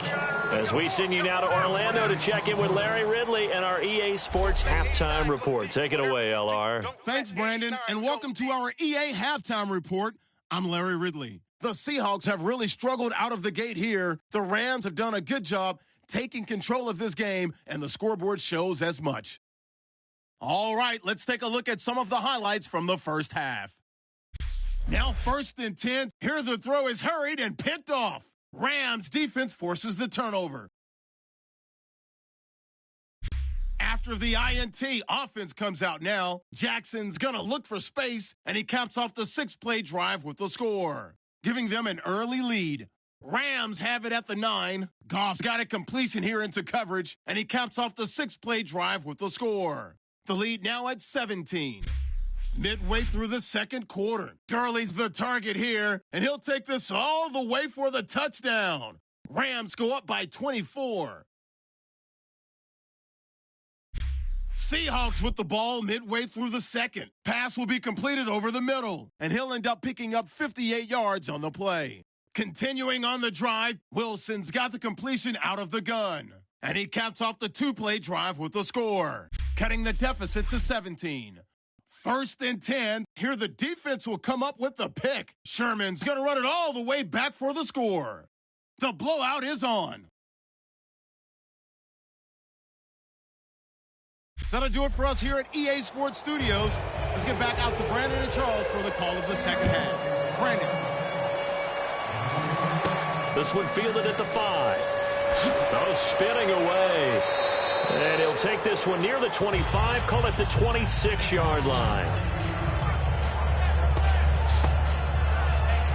As we send you now to Orlando to check in with Larry Ridley and our EA Sports Halftime Report. Take it away, LR. Thanks, Brandon, and welcome to our EA Halftime Report. I'm Larry Ridley. The Seahawks have really struggled out of the gate here. The Rams have done a good job taking control of this game, and the scoreboard shows as much. All right, let's take a look at some of the highlights from the first half. Now 1st and 10. Here the throw is hurried and picked off. Rams defense forces the turnover. After the INT, offense comes out now. Jackson's going to look for space, and he caps off the 6-play drive with the score, giving them an early lead. Rams have it at the 9. Goff's got a completion here into coverage, and he caps off the 6-play drive with the score. The lead now at 17. Midway through the second quarter, Gurley's the target here, and he'll take this all the way for the touchdown. Rams go up by 24. Seahawks with the ball midway through the second. Pass will be completed over the middle, and he'll end up picking up 58 yards on the play. Continuing on the drive, Wilson's got the completion out of the gun, and he caps off the 2-play drive with the score, cutting the deficit to 17. 1st and 10. Here the defense will come up with the pick. Sherman's going to run it all the way back for the score. The blowout is on. That'll do it for us here at EA Sports Studios. Let's get back out to Brandon and Charles for the call of the second half. Brandon. This one fielded at the 5. Oh, spinning away. And he'll take this one near the 25, call it the 26-yard line.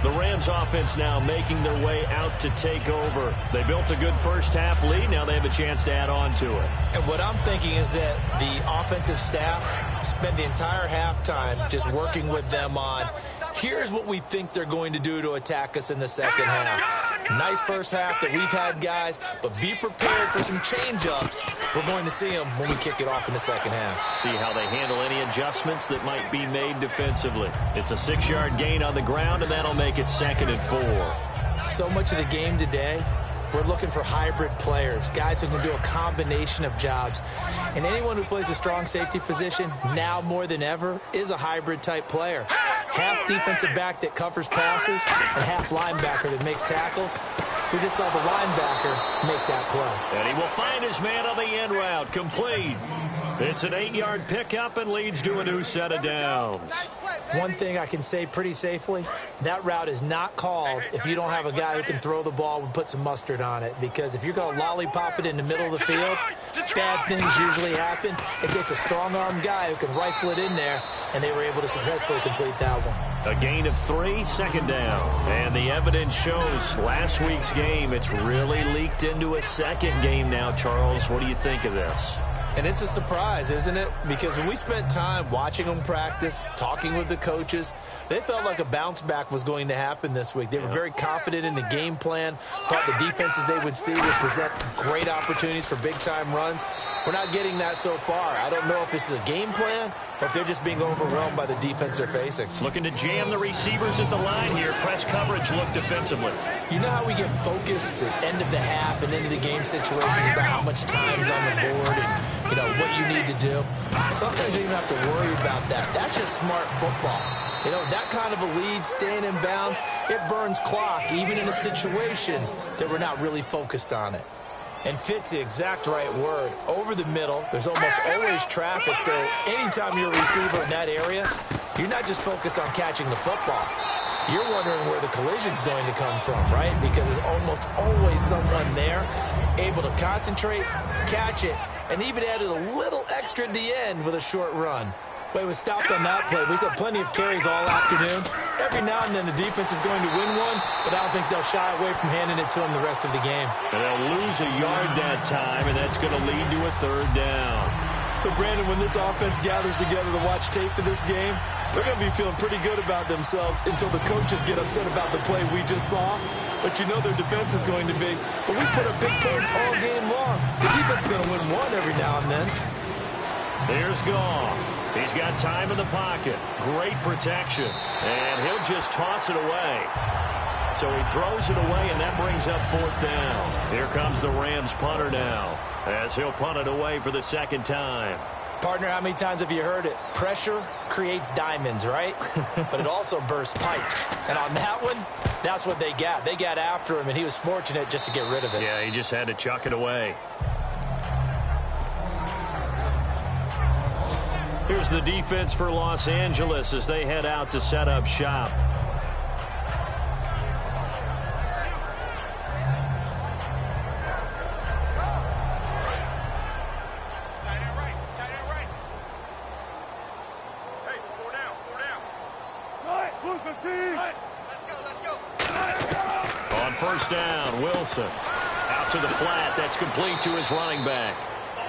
The Rams offense now making their way out to take over. They built a good first half lead. Now they have a chance to add on to it. And what I'm thinking is that the offensive staff spent the entire halftime just working with them on, here's what we think they're going to do to attack us in the second half. Nice first half that we've had, guys, but be prepared for some change-ups. We're going to see them when we kick it off in the second half. See how they handle any adjustments that might be made defensively. It's a 6-yard gain on the ground, and that'll make it 2nd and 4. So much of the game today, we're looking for hybrid players, guys who can do a combination of jobs. And anyone who plays a strong safety position, now more than ever, is a hybrid-type player. Half defensive back that covers passes and half linebacker that makes tackles. We just saw the linebacker make that play. And he will find his man on the end route, complete. It's an 8-yard pickup and leads to a new set of downs. One thing I can say pretty safely, that route is not called if you don't have a guy who can throw the ball and put some mustard on it. Because if you're going to lollipop it in the middle of the field, bad things usually happen. It takes a strong-armed guy who can rifle it in there, and they were able to successfully complete that one. A gain of 3, 2nd down. And the evidence shows last week's game, it's really leaked into a second game now, Charles. What do you think of this? And it's a surprise, isn't it? Because when we spent time watching them practice, talking with the coaches, they felt like a bounce back was going to happen this week. They were very confident in the game plan, thought the defenses they would see would present great opportunities for big-time runs. We're not getting that so far. I don't know if this is a game plan or if they're just being overwhelmed by the defense they're facing. Looking to jam the receivers at the line here. Press coverage look defensively. You know how we get focused at end of the half and into the game situations about how much time's on the board and, you know, what you need to do? Sometimes you don't even have to worry about that. That's just smart football. You know, that kind of a lead, staying in bounds, it burns clock, even in a situation that we're not really focused on it. And fit's the exact right word. Over the middle, there's almost always traffic, so anytime you're a receiver in that area, you're not just focused on catching the football. You're wondering where the collision's going to come from, right? Because there's almost always someone there able to concentrate, catch it, and even added a little extra at the end with a short run. But it was stopped on that play. We saw plenty of carries all afternoon. Every now and then the defense is going to win one, but I don't think they'll shy away from handing it to them the rest of the game. And they'll lose a yard that time, and that's going to lead to a 3rd down. So, Brandon, when this offense gathers together to watch tape for this game, they're going to be feeling pretty good about themselves until the coaches get upset about the play we just saw. But you know their defense is going to be. But we put up big points all game long. The defense is going to win one every now and then. There's Goff. He's got time in the pocket. Great protection. And he'll just toss it away. So he throws it away, and that brings up 4th down. Here comes the Rams punter now, as he'll punt it away for the 2nd time. Partner, how many times have you heard it? Pressure creates diamonds, right? But it also bursts pipes. And on that one, that's what they got. They got after him, and he was fortunate just to get rid of it. Yeah, he just had to chuck it away. Here's the defense for Los Angeles as they head out to set up shop. On 1st down, Wilson. Out to the flat. That's complete to his running back.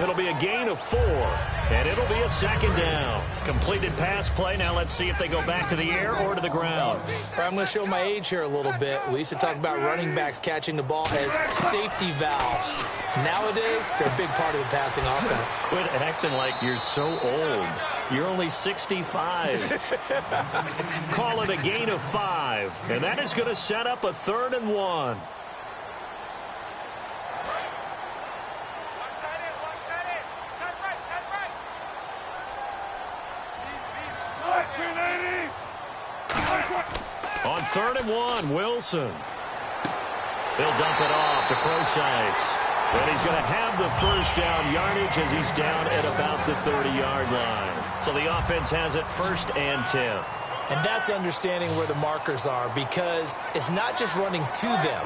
It'll be a gain of 4, and it'll be a 2nd down. Completed pass play. Now let's see if they go back to the air or to the ground. I'm going to show my age here a little bit. We used to talk about running backs catching the ball as safety valves. Nowadays, they're a big part of the passing offense. Quit acting like you're so old. You're only 65. Call it a gain of 5, and that is going to set up a 3rd and 1. On 3rd and 1, Wilson. He'll dump it off to Procise. And he's going to have the first down yardage as he's down at about the 30-yard line. So the offense has it 1st and 10. And that's understanding where the markers are, because it's not just running to them.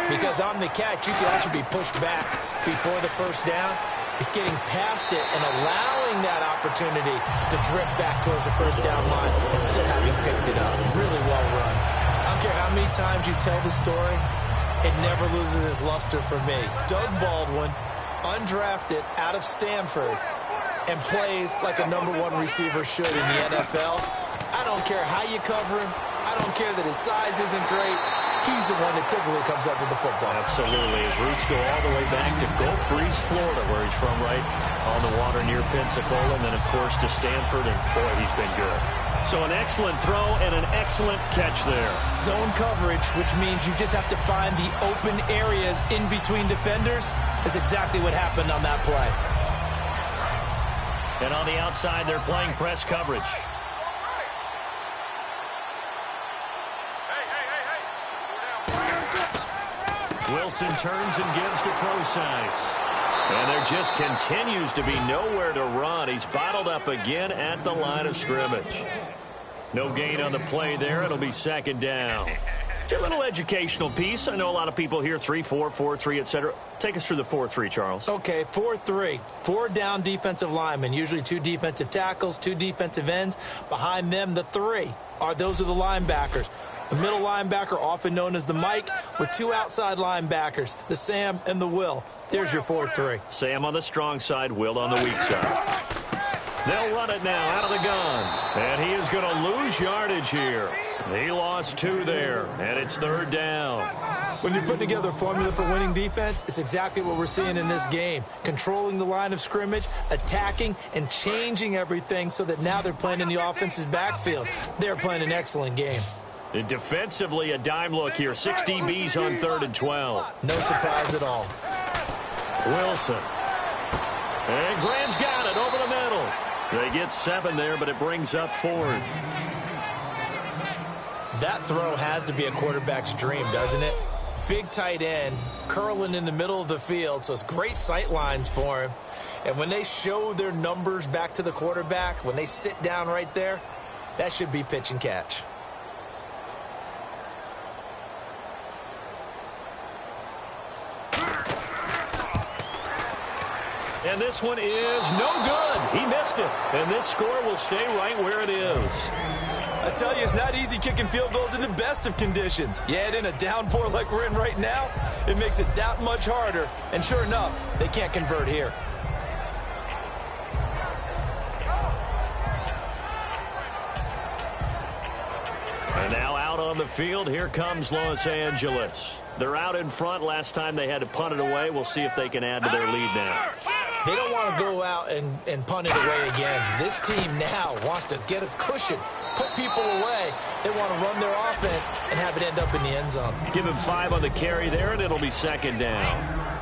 Because on the catch, you can actually be pushed back before the first down. It's getting past it and allowing that opportunity to drip back towards the first down line and still having picked it up. Really well run. I don't care how many times you tell the story, it never loses its luster for me. Doug Baldwin, undrafted out of Stanford, and plays like a #1 receiver should in the NFL. I don't care how you cover him. I don't care that his size isn't great. He's the one that typically comes up with the football. Absolutely. His roots go all the way back to Gulf Breeze, Florida, where he's from, right on the water near Pensacola, and then, of course, to Stanford, and, boy, he's been good. So an excellent throw and an excellent catch there. Zone coverage, which means you just have to find the open areas in between defenders, is exactly what happened on that play. And on the outside, they're playing press coverage. Wilson turns and gives to Procise. And there just continues to be nowhere to run. He's bottled up again at the line of scrimmage. No gain on the play there. It'll be 2nd down. A little educational piece. I know a lot of people hear 3-4, 4-3, etc. Take us through the 4-3, Charles. Okay, 4-3. 4 down defensive linemen, usually 2 defensive tackles, 2 defensive ends. Behind them, the 3 those are the linebackers. The middle linebacker, often known as the Mike, with 2 outside linebackers, the Sam and the Will. There's your 4-3. Sam on the strong side, Will on the weak side. They'll run it now out of the gun. And he is going to lose yardage here. He lost 2 there, and it's 3rd down. When you're putting together a formula for winning defense, it's exactly what we're seeing in this game. Controlling the line of scrimmage, attacking, and changing everything so that now they're playing in the offense's backfield. They're playing an excellent game. And defensively, a dime look here. 6 DBs on 3rd and 12. No surprise at all. Wilson. And Graham's got it over the middle. They get 7 there, but it brings up 4th. That throw has to be a quarterback's dream, doesn't it? Big tight end, curling in the middle of the field, so it's great sight lines for him. And when they show their numbers back to the quarterback, when they sit down right there, that should be pitch and catch. And this one is no good. He missed it. And this score will stay right where it is. I tell you, it's not easy kicking field goals in the best of conditions. You add in a downpour like we're in right now, it makes it that much harder. And sure enough, they can't convert here. And now out on the field, here comes Los Angeles. They're out in front. Last time they had to punt it away. We'll see if they can add to their lead now. They don't want to go out and punt it away again. This team now wants to get a cushion, put people away. They want to run their offense and have it end up in the end zone. Give him 5 on the carry there, and it'll be 2nd down.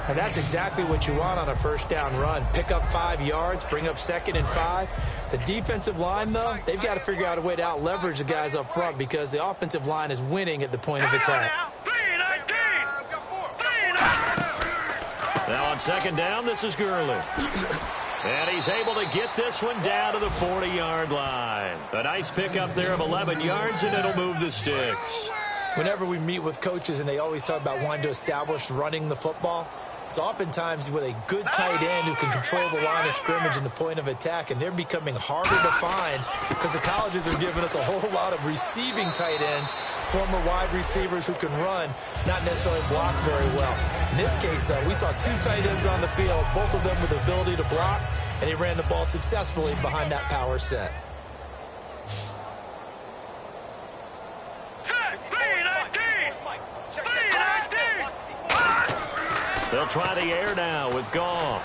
And that's exactly what you want on a first down run. Pick up 5 yards, bring up 2nd and 5. The defensive line, though, they've got to figure out a way to out-leverage the guys up front because the offensive line is winning at the point of attack. Now on 2nd down, this is Gurley. And he's able to get this one down to the 40-yard line. A nice pickup there of 11 yards, and it'll move the sticks. Whenever we meet with coaches and they always talk about wanting to establish running the football, it's oftentimes with a good tight end who can control the line of scrimmage and the point of attack, and they're becoming harder to find because the colleges are giving us a whole lot of receiving tight ends, former wide receivers who can run, not necessarily block very well. In this case, though, we saw 2 tight ends on the field, both of them with the ability to block, and he ran the ball successfully behind that power set. They'll try the air now with Goff.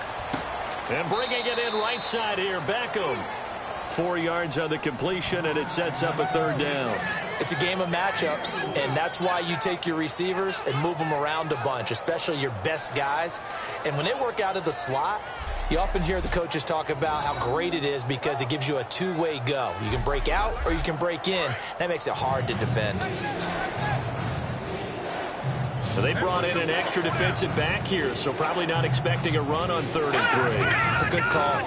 And bringing it in right side here, Beckham. 4 yards on the completion, and it sets up a 3rd down. It's a game of matchups, and that's why you take your receivers and move them around a bunch, especially your best guys. And when they work out of the slot, You often hear the coaches talk about how great it is because it gives you a two-way go. You can break out or you can break in. That makes it hard to defend. They brought in an extra defensive back here, so probably not expecting a run on 3rd and 3. A good call.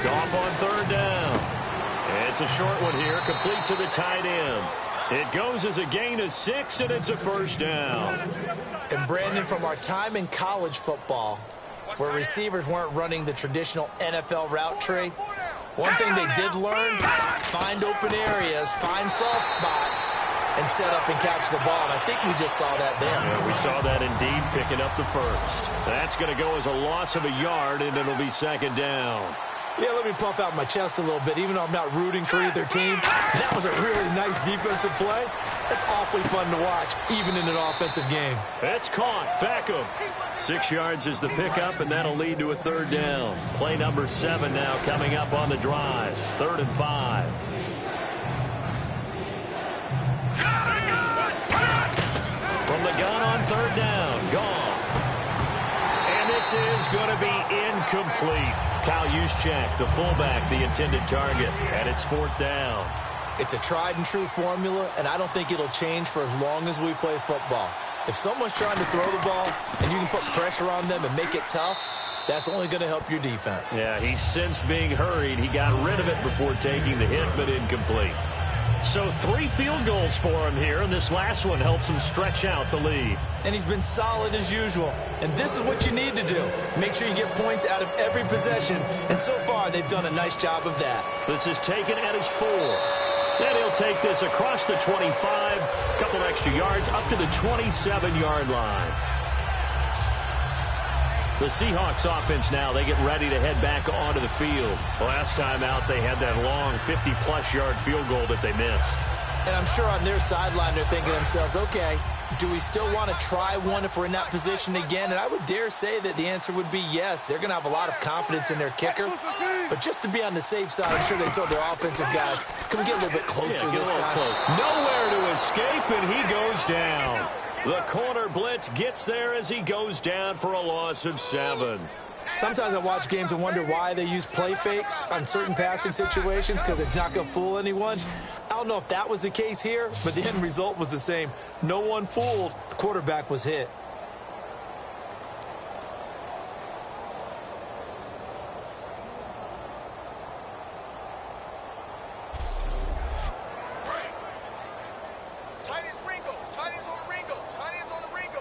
Goff on 3rd down. It's a short one here, complete to the tight end. It goes as a gain of 6, and it's a 1st down. And Brandon, from our time in college football, where receivers weren't running the traditional NFL route tree, one thing they did learn, find open areas, find soft spots, and set up and catch the ball. And I think we just saw that there. Yeah, we saw that indeed, picking up the 1st. That's going to go as a loss of a yard, and it'll be 2nd down. Yeah, let me puff out my chest a little bit, even though I'm not rooting for either team. That was a really nice defensive play. That's awfully fun to watch, even in an offensive game. It's caught. Beckham. 6 yards is the pickup, and that'll lead to a 3rd down. Play number 7 now coming up on the drive. 3rd and 5. From the gun on 3rd down, Goff. And this is going to be incomplete. Kyle Juszczyk, the fullback, the intended target, and it's 4th down. It's a tried-and-true formula, and I don't think it'll change for as long as we play football. If someone's trying to throw the ball and you can put pressure on them and make it tough, that's only going to help your defense. Yeah, he's since being hurried. He got rid of it before taking the hit, but incomplete. So 3 field goals for him here, and this last one helps him stretch out the lead. And he's been solid as usual. And this is what you need to do. Make sure you get points out of every possession. And so far, they've done a nice job of that. This is taken at his 4. And he'll take this across the 25, a couple extra yards, up to the 27-yard line. The Seahawks offense now, they get ready to head back onto the field. Last time out, they had that long 50-plus yard field goal that they missed. And I'm sure on their sideline, they're thinking to themselves, okay, do we still want to try one if we're in that position again? And I would dare say that the answer would be yes. They're going to have a lot of confidence in their kicker. But just to be on the safe side, I'm sure they told their offensive guys, can we get a little bit closer this time? Nowhere to escape, and he goes down. The corner blitz gets there as he goes down for a loss of 7. Sometimes I watch games and wonder why they use play fakes on certain passing situations because it's not going to fool anyone. I don't know if that was the case here, but the end result was the same. No one fooled. The quarterback was hit.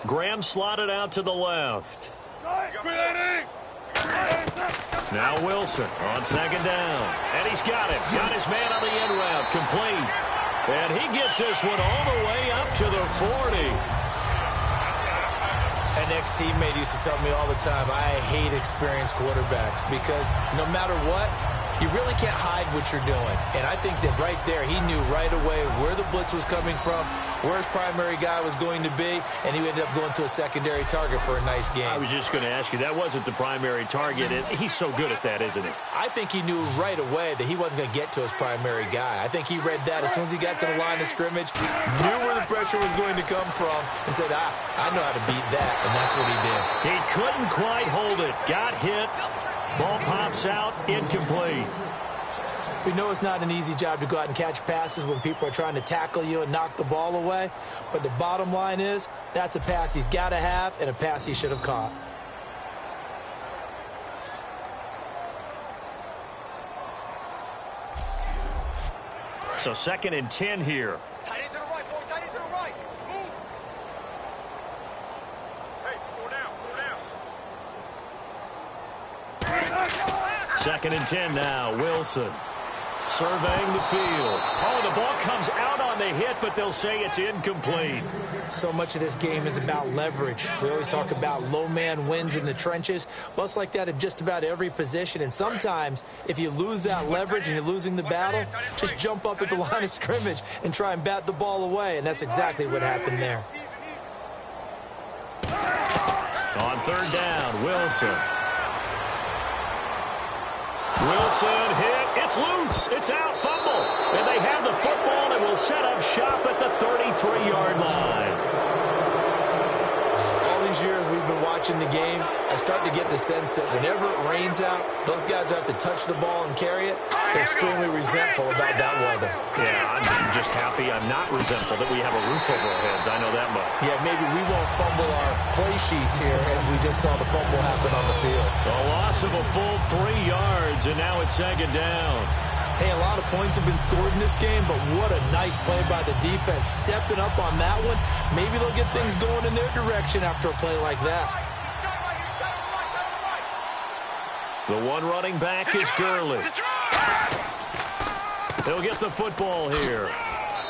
Graham slotted out to the left. Now Wilson on 2nd down. And he's got it. Got his man on the end route. Complete. And he gets this one all the way up to the 40. An ex-teammate used to tell me all the time, I hate experienced quarterbacks because no matter what, you really can't hide what you're doing. And I think that right there, he knew right away where the blitz was coming from, where his primary guy was going to be, and he ended up going to a secondary target for a nice game. I was just going to ask you, that wasn't the primary target. He's so good at that, isn't he? I think he knew right away that he wasn't going to get to his primary guy. I think he read that as soon as he got to the line of scrimmage, knew where the pressure was going to come from, and said, I know how to beat that, and that's what he did. He couldn't quite hold it. Got hit. Ball pops out, incomplete. We know it's not an easy job to go out and catch passes when people are trying to tackle you and knock the ball away. But the bottom line is, that's a pass he's got to have and a pass he should have caught. So 2nd and 10 here. Tight end to the right, boy. Tight end to the right. Move. Hey, go down. 2nd and 10 now. Wilson surveying the field. Oh, the ball comes out on the hit, but they'll say it's incomplete. So much of this game is about leverage. We always talk about low man wins in the trenches. Well, it's like that at just about every position. And sometimes, if you lose that leverage and you're losing the battle, just jump up at the line of scrimmage and try and bat the ball away. And that's exactly what happened there. On 3rd down, Wilson. Wilson hit. It's loose. It's out. Fumble. And they have the football and will set up shop at the 33-yard line. All these years we've been watching watching the game, I start to get the sense that whenever it rains out, those guys who have to touch the ball and carry it, they're extremely resentful about that weather. Yeah, I'm just happy I'm not resentful that we have a roof over our heads. I know that much. Yeah, maybe we won't fumble our play sheets here as we just saw the fumble happen on the field. A loss of a full 3 yards, and now it's second down. Hey, a lot of points have been scored in this game, but what a nice play by the defense. Stepping up on that one, maybe they'll get things going in their direction after a play like that. The one running back is Gurley. He'll get the football here.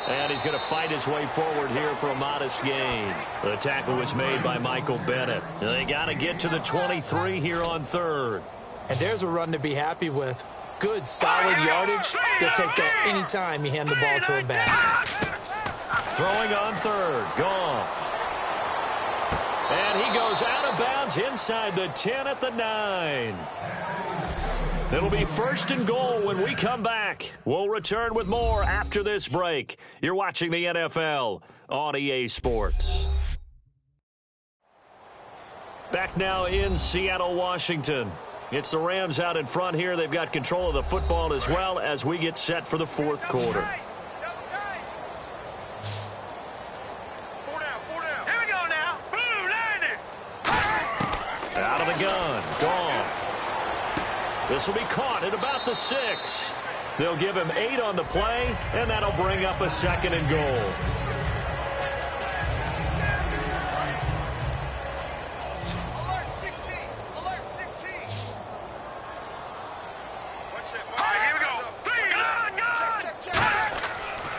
And he's going to fight his way forward here for a modest gain. The tackle was made by Michael Bennett. They got to get to the 23 here on third. And there's a run to be happy with. Good, solid yardage. They'll take that any time you hand the ball to a back. Throwing on third, Goff. And he goes out of bounds inside the 10 at the 9. It'll be first and goal when we come back. We'll return with more after this break. You're watching the NFL on EA Sports. Back now in Seattle, Washington. It's the Rams out in front here. They've got control of the football as well as we get set for the fourth quarter. Here we go now. Boom, landed. Out of the gun, Goff. This will be caught at about the 6. They'll give him 8 on the play, and that'll bring up a second and goal.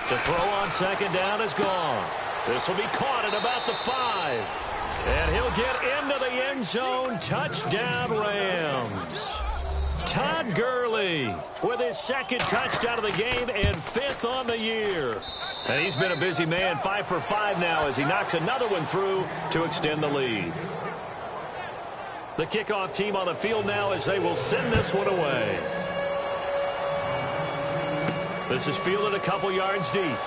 To throw on second down is Goff. This will be caught at about the 5. And he'll get into the end zone. Touchdown, Rams. Todd Gurley with his second touchdown of the game and 5th on the year. And he's been a busy man, 5 for 5 now as he knocks another one through to extend the lead. The kickoff team on the field now as they will send this one away. This is fielded a couple yards deep.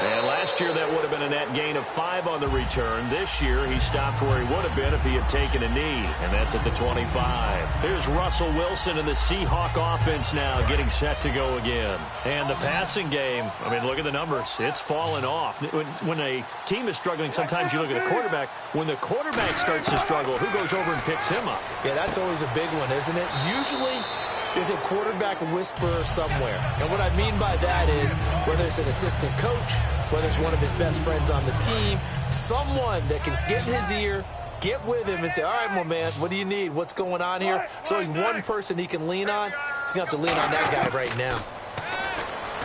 And last year that would have been a net gain of 5 on the return. This year he stopped where he would have been if he had taken a knee, and that's at the 25. Here's Russell Wilson and the Seahawk offense now getting set to go again. And the passing game, I mean, look at the numbers. It's fallen off. When a team is struggling, sometimes you look at a quarterback. When the quarterback starts to struggle, who goes over and picks him up? Yeah, that's always a big one, isn't it? Usually there's a quarterback whisperer somewhere. And what I mean by that is whether it's an assistant coach, whether it's one of his best friends on the team, someone that can get in his ear, get with him and say, all right, my man, what do you need? What's going on here? So he's one person he can lean on. He's going to have to lean on that guy right now.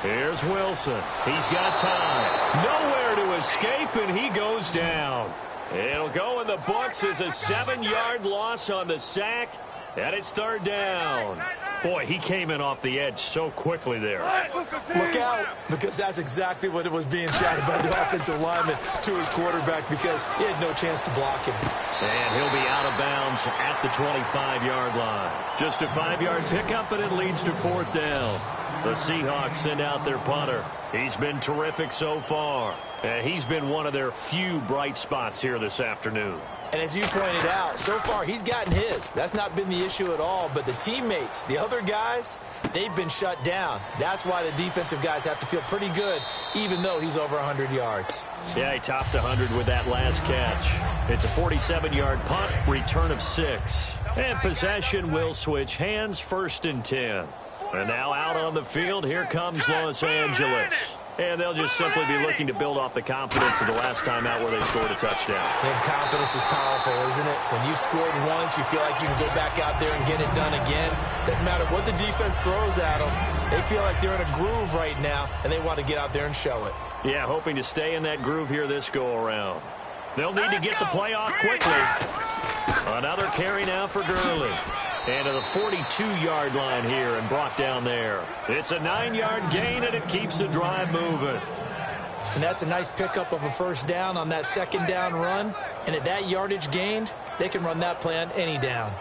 Here's Wilson. He's got time. Nowhere to escape, and he goes down. It'll go in the books as a 7-yard loss on the sack. And it's third down. Boy, he came in off the edge so quickly there. Look out, because that's exactly what it was being shouted by the offensive lineman to his quarterback because he had no chance to block him. And he'll be out of bounds at the 25-yard line. Just a 5-yard pickup, and it leads to fourth down. The Seahawks send out their punter. He's been terrific so far. He's been one of their few bright spots here this afternoon. And as you pointed out, so far he's gotten his. That's not been the issue at all. But the teammates, the other guys, they've been shut down. That's why the defensive guys have to feel pretty good, even though he's over 100 yards. Yeah, he topped 100 with that last catch. It's a 47-yard punt, return of 6. And possession will switch hands, 1st and 10. And now out on the field, here comes Los Angeles. And they'll just simply be looking to build off the confidence of the last time out where they scored a touchdown. And confidence is powerful, isn't it? When you've scored once, you feel like you can go back out there and get it done again. Doesn't matter what the defense throws at them. They feel like they're in a groove right now, and they want to get out there and show it. Yeah, hoping to stay in that groove here this go-around. They'll need to get the play off quickly. Another carry now for Gurley. And to the 42-yard line here and brought down there. It's a 9-yard gain, and it keeps the drive moving. And that's a nice pickup of a first down on that second down run. And at that yardage gained, they can run that play on any down.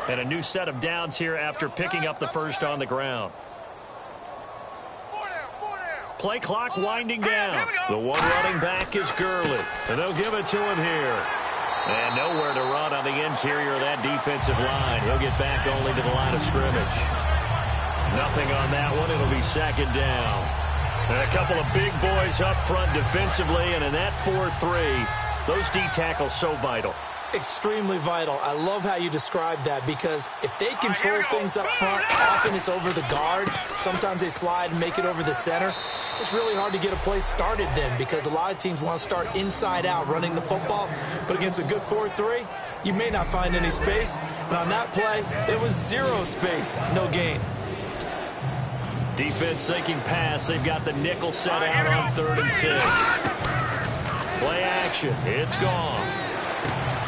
And a new set of downs here after picking up the first on the ground. Play clock winding down. The one running back is Gurley. And they'll give it to him here. And nowhere to run on the interior of that defensive line. He'll get back only to the line of scrimmage. Nothing on that one. It'll be second down. And a couple of big boys up front defensively. And in that 4-3, those D tackles so vital. Extremely vital. I love how you describe that because if they control things up front, often it's over the guard. Sometimes they slide and make it over the center. It's really hard to get a play started then because a lot of teams want to start inside out running the football. But against a good 4-3, you may not find any space. And on that play, it was zero space, no gain. Defense thinking pass. They've got the nickel set out on 3rd and 6. Play action. It's gone.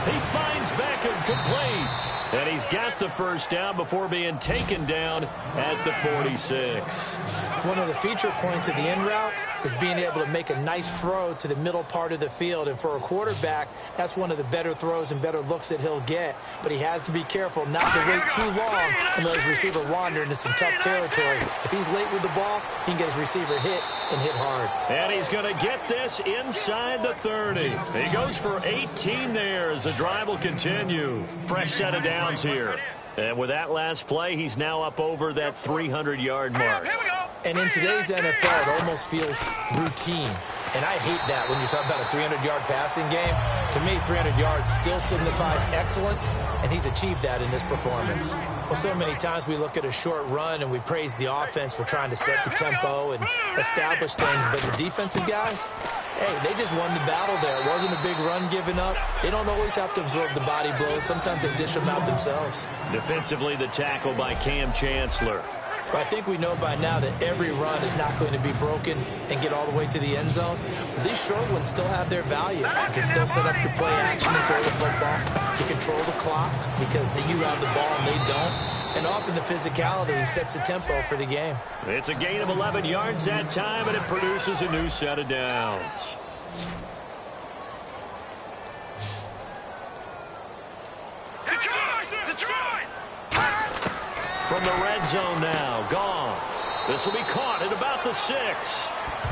He finds Beckham complete. And he's got the first down before being taken down at the 46. One of the feature points of the in route is being able to make a nice throw to the middle part of the field. And for a quarterback, that's one of the better throws and better looks that he'll get. But he has to be careful not to wait too long and let his receiver wander into some tough territory. If he's late with the ball, he can get his receiver hit and hit hard. And he's going to get this inside the 30. He goes for 18 there as the drive will continue. Fresh set of downs here. And with that last play, he's now up over that 300-yard mark. And in today's NFL, it almost feels routine. And I hate that when you talk about a 300-yard passing game. To me, 300 yards still signifies excellence, and he's achieved that in this performance. Well, so many times we look at a short run and we praise the offense for trying to set the tempo and establish things. But the defensive guys, hey, they just won the battle there. It wasn't a big run given up. They don't always have to absorb the body blows. Sometimes they dish them out themselves. Defensively, the tackle by Cam Chancellor. I think we know by now that every run is not going to be broken and get all the way to the end zone. But these short ones still have their value. You can still set up your play action and throw the football. You control the clock because you have the ball and they don't. And often the physicality sets the tempo for the game. It's a gain of 11 yards that time, and it produces a new set of downs. From the red zone now, Goff. This will be caught at about the 6.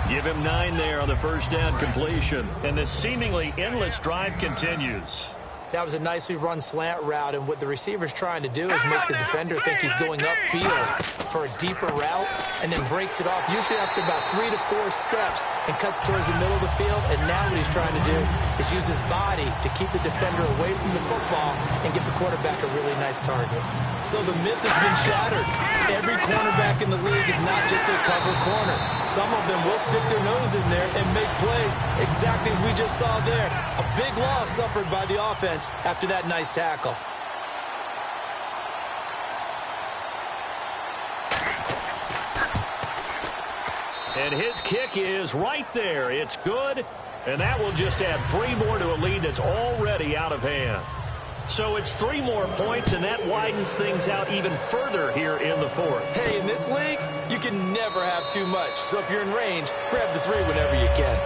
Give him 9 there on the first down completion. And this seemingly endless drive continues. That was a nicely run slant route, and what the receiver's trying to do is make the defender think he's going upfield for a deeper route and then breaks it off, usually after about 3 to 4 steps, and cuts towards the middle of the field. And now what he's trying to do is use his body to keep the defender away from the football and give the quarterback a really nice target. So the myth has been shattered. Every cornerback in the league is not just a cover corner. Some of them will stick their nose in there and make plays exactly as we just saw there. A big loss suffered by the offense after that nice tackle. And his kick is right there. It's good, and that will just add 3 more to a lead that's already out of hand. So it's 3 more points, and that widens things out even further here in the 4th. Hey, in this league, you can never have too much. So if you're in range, grab the 3 whenever you can.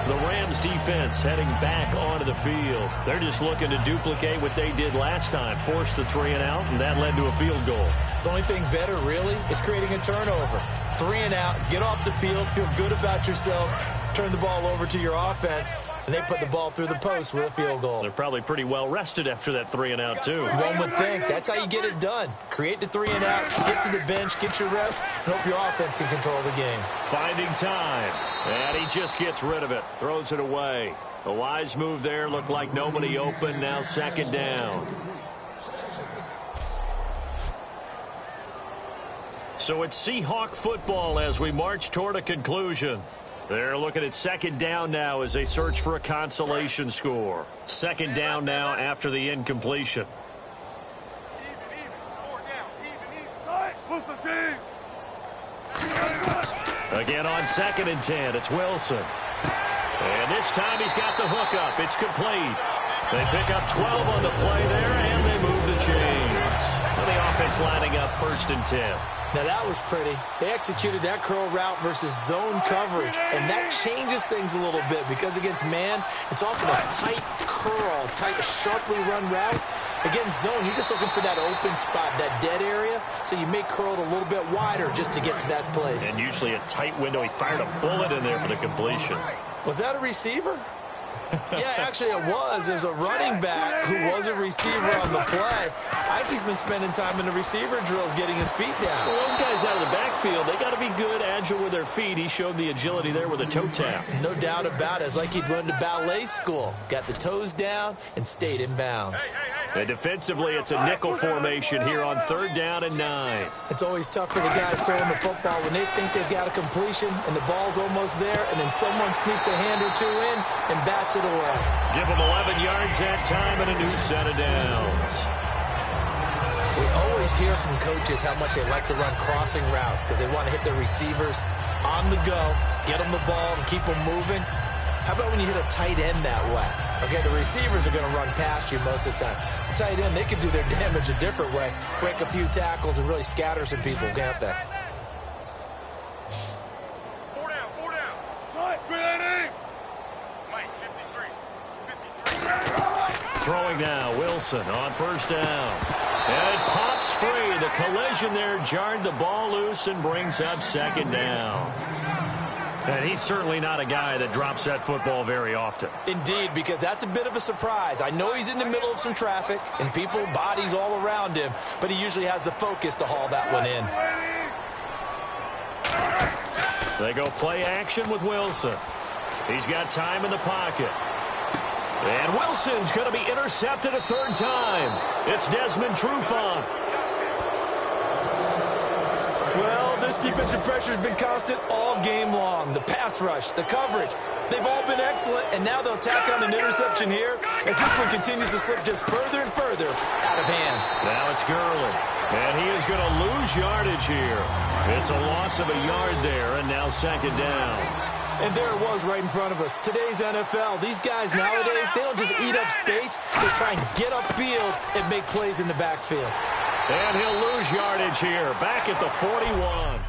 The Rams defense heading back onto the field. They're just looking to duplicate what they did last time, force the 3 and out, and that led to a field goal. The only thing better, really, is creating a turnover. 3 and out, get off the field, feel good about yourself, turn the ball over to your offense, and they put the ball through the post with a field goal. They're probably pretty well rested after that 3 and out, too. One would think. That's how you get it done. Create the 3 and out, get to the bench, get your rest, and hope your offense can control the game. Finding time. And he just gets rid of it. Throws it away. A wise move there. Looked like nobody open. Now 2nd down. So it's Seahawk football as we march toward a conclusion. They're looking at 2nd down now as they search for a consolation score. 2nd down now after the incompletion. Again on 2nd and 10, it's Wilson. And this time he's got the hookup. It's complete. They pick up 12 on the play there, and they move the chains. And the offense lining up 1st and 10. Now, that was pretty. They executed that curl route versus zone coverage, and that changes things a little bit because against man, it's often a tight curl, tight, sharply run route. Against zone, you're just looking for that open spot, that dead area, so you may curl it a little bit wider just to get to that place. And usually a tight window. He fired a bullet in there for the completion. Was that a receiver? Yeah, actually it was. There's a running back who was a receiver on the play. I think he's been spending time in the receiver drills getting his feet down. Well, those guys out of the backfield, they got to be good, agile with their feet. He showed the agility there with a toe tap. No doubt about it. It's like he'd run to ballet school. Got the toes down and stayed in bounds. And defensively, it's a nickel formation here on 3rd down and 9. It's always tough for the guys throwing the football when they think they've got a completion and the ball's almost there, and then someone sneaks a hand or two in and bats it away. Give them 11 yards that time and a new set of downs. We always hear from coaches how much they like to run crossing routes because they want to hit their receivers on the go, get them the ball, and keep them moving. How about when you hit a tight end that way? Okay, the receivers are going to run past you most of the time. The tight end, they can do their damage a different way, break a few tackles and really scatter some people, can't they? 4 down, 4 down. Mike, 53. Throwing now, Wilson on 1st down. And it pops free. The collision there jarred the ball loose and brings up 2nd down. And he's certainly not a guy that drops that football very often. Indeed, because that's a bit of a surprise. I know he's in the middle of some traffic and people, bodies all around him, but he usually has the focus to haul that one in. They go play action with Wilson. He's got time in the pocket. And Wilson's going to be intercepted a 3rd time. It's Desmond Trufant. Well, this defensive pressure has been constant all game long. The pass rush, the coverage, they've all been excellent, and now they'll tack on an interception here as this one continues to slip just further and further out of hand. Now it's Gurley, and he is going to lose yardage here. It's a loss of a yard there, and now 2nd down. And there it was right in front of us. Today's NFL, these guys nowadays, they don't just eat up space. They try and get upfield and make plays in the backfield. And he'll lose yardage here, back at the 41.